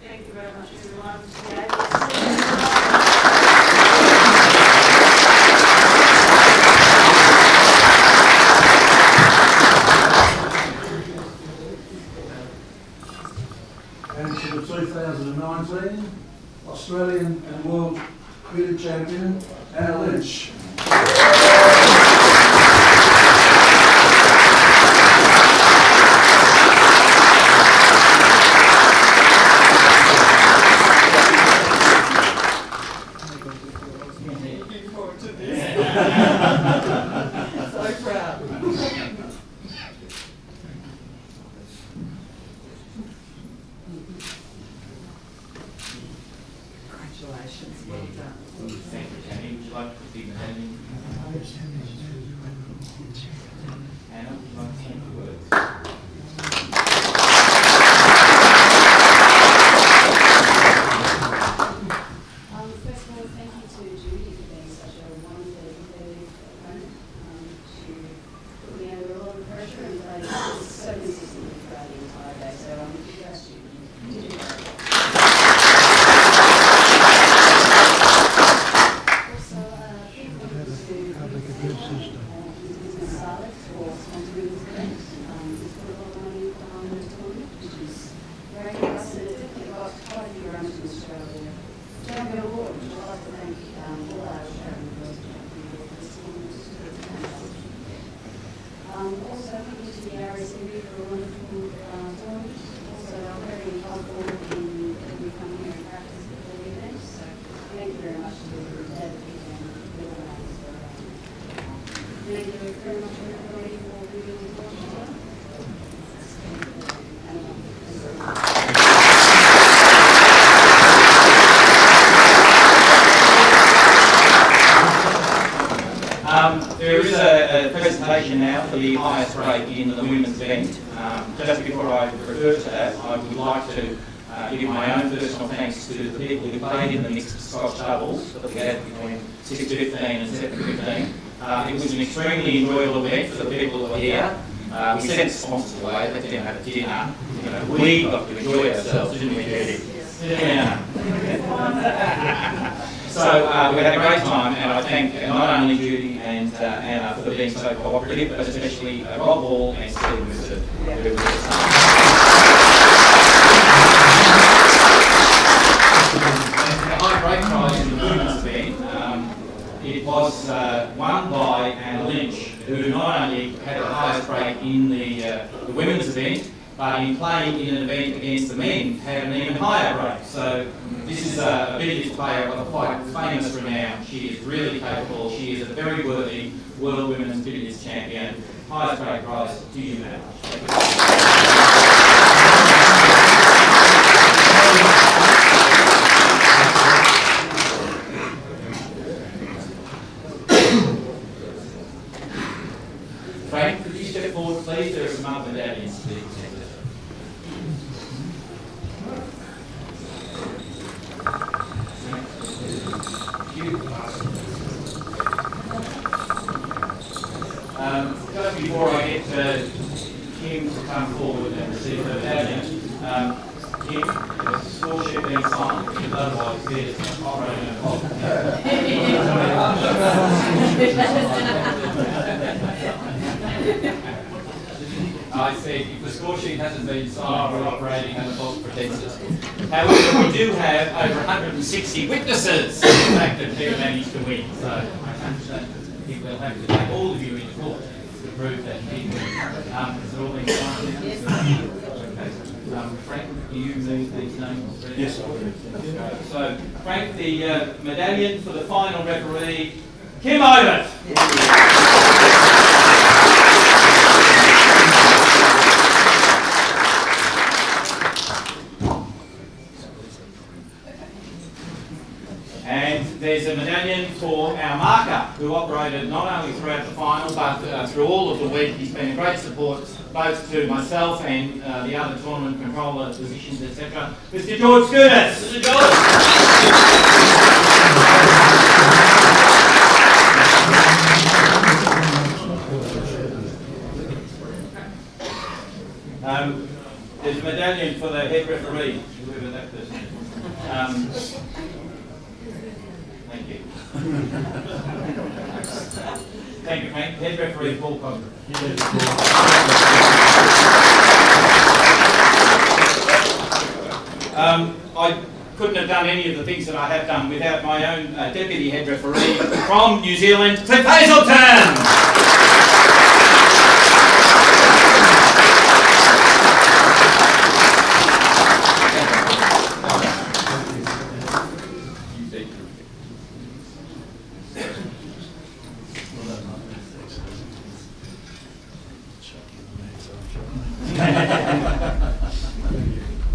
thank you very much everyone to be able to see. And to the 2019 Australian and World Billiard Champion, Anna Lynch. Looking forward to this. So proud. Congratulations, well done. Thank you, Tammy. Would you like to put the medallion? Anna, would you like to say a few words? First of all, thank you to Judy for being such a wonderful, competitive opponent. She put me under a lot of pressure and played so consistently throughout the entire day. So congrats, Judy. You did great. Also, big thanks to Business Alex for sponsoring this event. He's put a lot of money behind this tournament, which is great for us, and it's definitely got quite a few runs in Australia. Champion Award, which I'd like to thank all our Australian girls champion for this tournament. Also, thank you to the RACY for a wonderful tournament. Also, I'm very helpful in letting me come here and practice before the event. So, thank you very much to David and the organisers for thank you very much everybody for being involved. There is a presentation now for the highest grade in the women's event. Just before I refer to that, I would like to give my own personal thanks to the people who played in the mixed Scotch doubles that we had between 6:15 and 7:15. It was an extremely enjoyable event for the people that were here. We sent sponsors away, let them have a dinner. You know, we got to enjoy ourselves, didn't we, Judy? Yeah. So we had a great time, and I thank not only Judy and Anna for being so cooperative, but especially Rob Hall and Steve Wizard, who were the high break prize in the women's event. It was won by Anna Lynch, who not only had the highest break in the women's event, but in playing in an event against the men, had an even higher break. So this is a billiards player of quite famous renown. She is really capable. She is a very worthy World Women's Billiards Champion. Highest break prize to you, Matt. Frank, could you step forward, please? There are some other medallions to be presented. Just before I get Kim to come forward and receive the medallion, Kim, there's a score sheet being signed, because otherwise there's operating a clock. I said, if the score sheet hasn't been signed, we're operating under false pretenses. However, we do have over 160 witnesses to the fact that Peter managed to win. So I understand that we'll have to take all of you into court to prove that he did win. Has it all been signed now? Yes. Okay. Frank, do you need these names? Yes, I do. So, Frank, the medallion for the final referee, Kim Ovett. And there's a medallion for our marker, who operated not only throughout the final, but through all of the week. He's been a great support both to myself and the other tournament controller positions, etc. Mr. George Scootis. Mr. George. There's a medallion for the head referee, whoever that person is. Thank you. Thank you, Frank. Head referee Paul Conger. I couldn't have done any of the things that I have done without my own deputy head referee from New Zealand, Cliff Hazelton.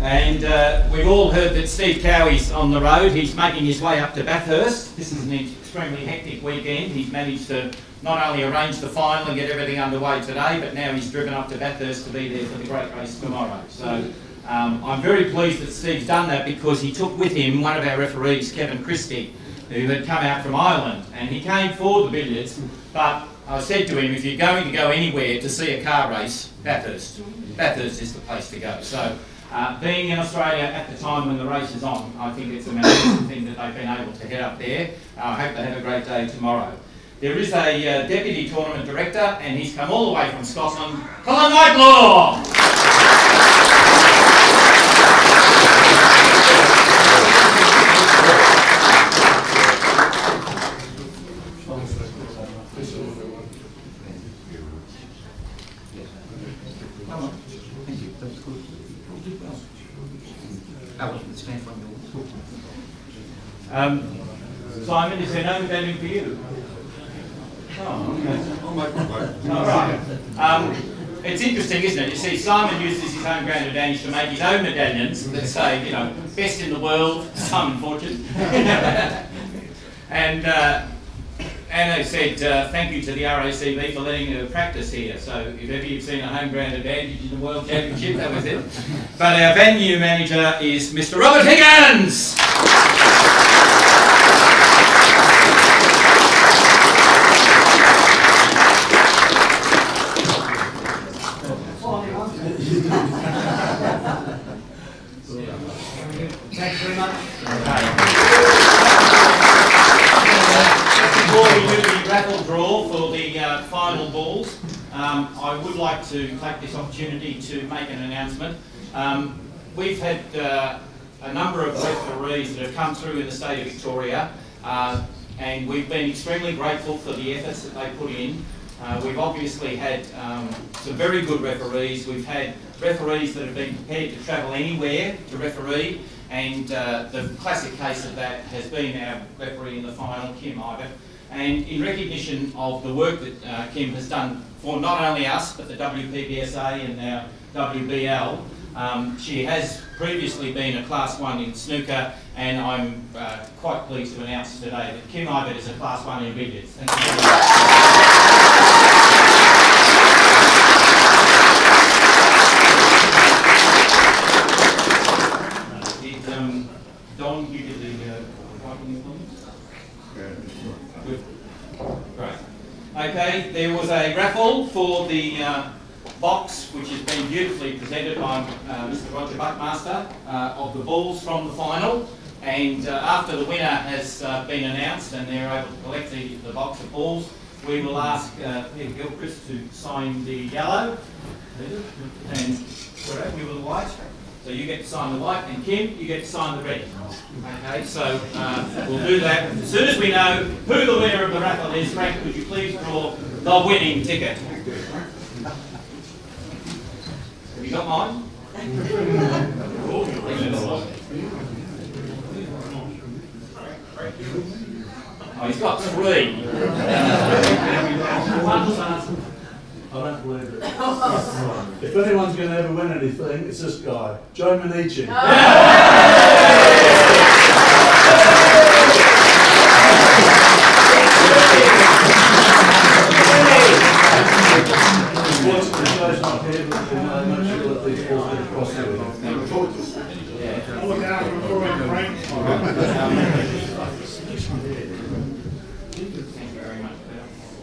And we've all heard that Steve Cowie's on the road. He's making his way up to Bathurst. This is an extremely hectic weekend. He's managed to not only arrange the final and get everything underway today, but now he's driven up to Bathurst to be there for the great race tomorrow. So I'm very pleased that Steve's done that, because he took with him one of our referees, Kevin Christie, who had come out from Ireland, and he came for the billiards, but I said to him, if you're going to go anywhere to see a car race, Bathurst is the place to go. So being in Australia at the time when the race is on, I think it's a magnificent thing that they've been able to head up there. I hope they have a great day tomorrow. There is a deputy tournament director, and he's come all the way from Scotland, Colin Whitelaw. Simon, is there no medallion for you? Oh, okay. I'll make my vote. All right. It's interesting, isn't it? You see, Simon uses his own grand advantage to make his own medallions that say, you know, best in the world, Simon Fortune. And Anna said thank you to the RACB for letting her practice here. So if ever you've seen a home ground advantage in the World Championship, that was it. But our venue manager is Mr. Robert Higgins. Thanks very much. Before we do the raffle draw for the final balls, I would like to take this opportunity to make an announcement. We've had a number of referees that have come through in the state of Victoria, and we've been extremely grateful for the efforts that they put in. We've obviously had some very good referees. We've had referees that have been prepared to travel anywhere to referee, and the classic case of that has been our referee in the final, Kim Ivett. And in recognition of the work that Kim has done for not only us, but the WPBSA and our WBL, she has previously been a Class 1 in snooker, and I'm quite pleased to announce today that Kim Ivett is a Class 1 in billiards. Thank you very much. Don, you did the writing influence? Good. Great. Okay, there was a raffle for the box, which has been beautifully presented by Mr. Roger Buckmaster, of the balls from the final. And after the winner has been announced and they're able to collect the box of balls, we will ask Peter Gilchrist to sign the yellow, and Sourav, you will the white. So you get to sign the white, and Kim, you get to sign the red. Okay, so we'll do that. As soon as we know who the winner of the raffle is, Frank, could you please draw the winning ticket? Have you got mine? Oh, he's got 3. I don't believe it. If anyone's going to ever win anything, it's this guy, Joe Manici. Unfortunately, Joe's not here, but I'm not sure that these balls get across there.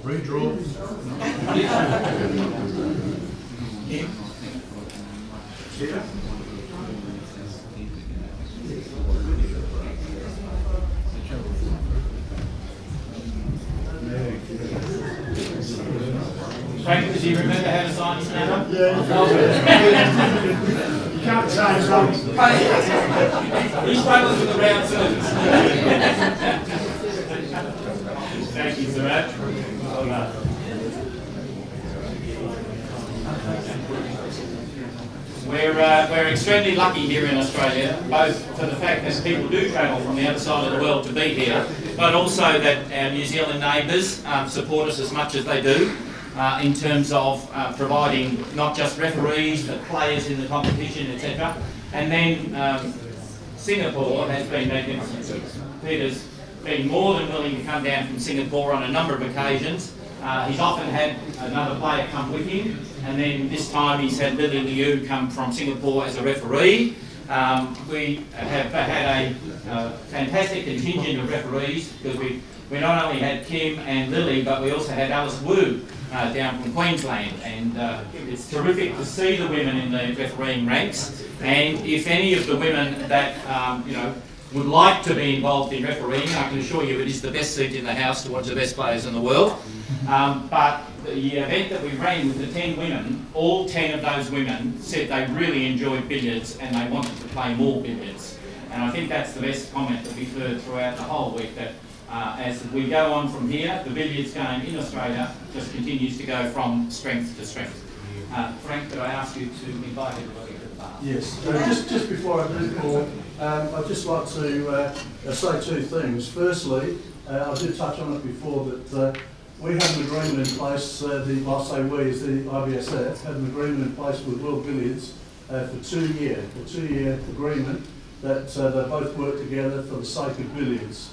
Redraw. Here. Frank, does he remember how to sign his name? Yeah. You can't say something. He struggles with the round surface. Thank you, Sourav. Well done. We're extremely lucky here in Australia, both for the fact that people do travel from the other side of the world to be here, but also that our New Zealand neighbours support us as much as they do in terms of providing not just referees, but players in the competition, etc. And then Singapore has been magnificent. Peter's been more than willing to come down from Singapore on a number of occasions. He's often had another player come with him, and then this time he's had Lily Liu come from Singapore as a referee. We have had a fantastic contingent of referees, because we not only had Kim and Lily, but we also had Alice Wu down from Queensland, and it's terrific to see the women in the refereeing ranks. And if any of the women that would like to be involved in refereeing, I can assure you it is the best seat in the house to watch the best players in the world. But the event that we ran with the 10 women, all 10 of those women said they really enjoyed billiards and they wanted to play more billiards. And I think that's the best comment that we've heard throughout the whole week, that as we go on from here, the billiards game in Australia just continues to go from strength to strength. Frank, could I ask you to invite everybody to the bar? Yes. Just before I do, Paul, I'd just like to say 2 things. Firstly, I did touch on it before, that we had an agreement in place, I'll say we as the IBSF, had an agreement in place with World Billiards for 2 years, a 2-year agreement that they both work together for the sake of billiards.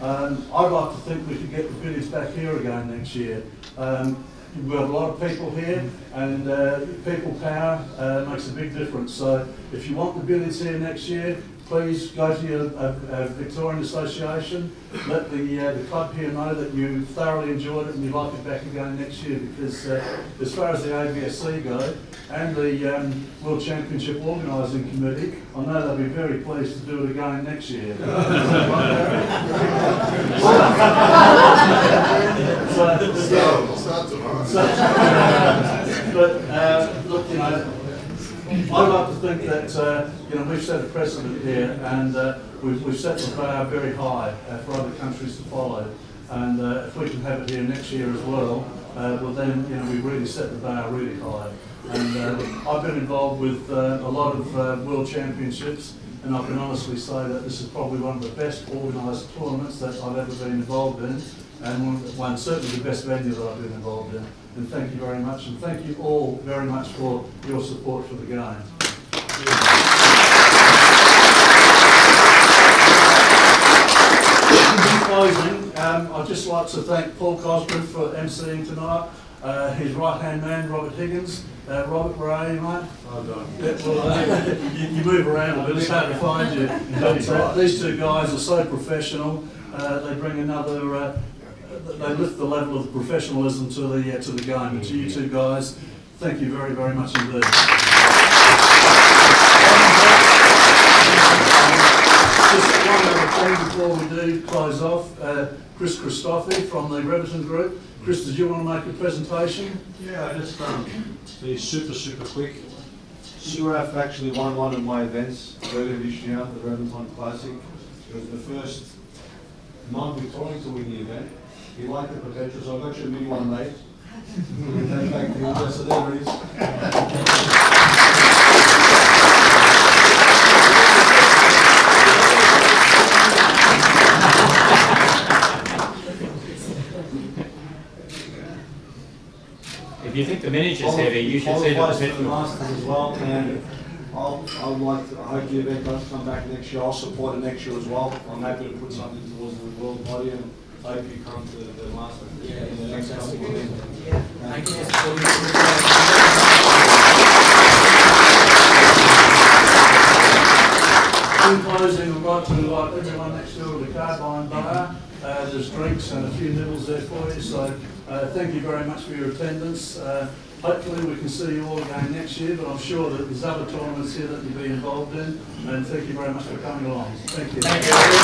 I'd like to think we could get the Billiards back here again next year. We have a lot of people here, and people power makes a big difference. So if you want the Billiards here next year, please go to your Victorian Association. Let the club here know that you thoroughly enjoyed it and you'd like it back again next year, because as far as the ABSC go and the World Championship Organising Committee, I know they'll be very pleased to do it again next year. Start tomorrow. But look, you know, I'd like to think that you know, we've set a precedent here, and we've set the bar very high for other countries to follow. And if we can have it here next year as well, well then, you know, we've really set the bar really high. And I've been involved with a lot of world championships, and I can honestly say that this is probably one of the best organised tournaments that I've ever been involved in, and one certainly the best venue that I've been involved in. And thank you very much, and thank you all very much for your support for the game. In closing, I'd just like to thank Paul Cosgrove for emceeing tonight, his right-hand man, Robert Higgins. Robert, where are you, mate? Well done. Well, you move around a bit, it's hard to find you. But these two guys are so professional. They bring another, they lift the level of professionalism to the game. And to you two guys, thank you very, very much indeed. Just one other thing before we do close off. Chris Christophe from the Reverton Group. Chris, did you want to make a presentation? Yeah, I just be super quick. Sourav actually won one of my events earlier this year, the Reverton Classic. It was the first non-Victorian to win the event. He liked the potential, so I've actually made one mate. So there it is. If you think the miniature's heavy, you should see the potential. Masters as well, and I would like to, I hope the event does come back next year. I'll support it next year as well. I'm happy to put something towards the world body, and I hope you come to the Masters in the next couple of years. Thank you. In closing, we'd like to invite everyone next door to the Carbine Bar. There's drinks and a few nibbles there for you, so thank you very much for your attendance. Hopefully we can see you all again next year, but I'm sure that there's other tournaments here that you'll be involved in, and thank you very much for coming along. Thank you. Thank you very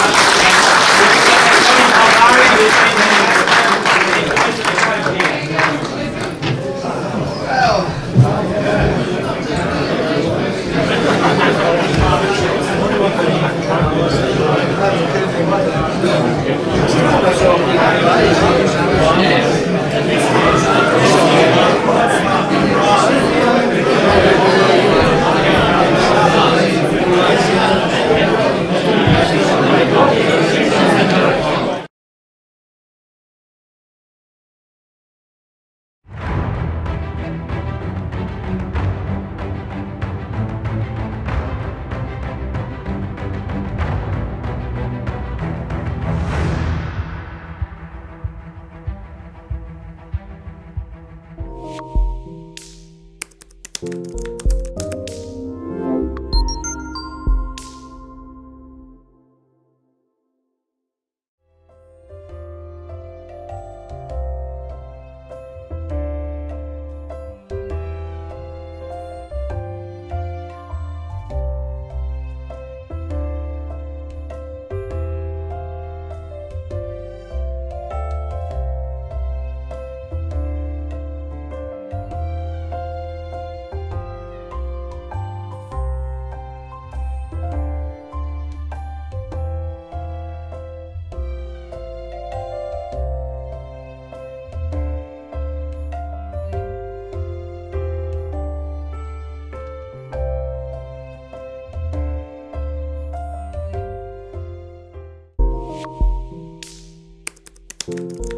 much.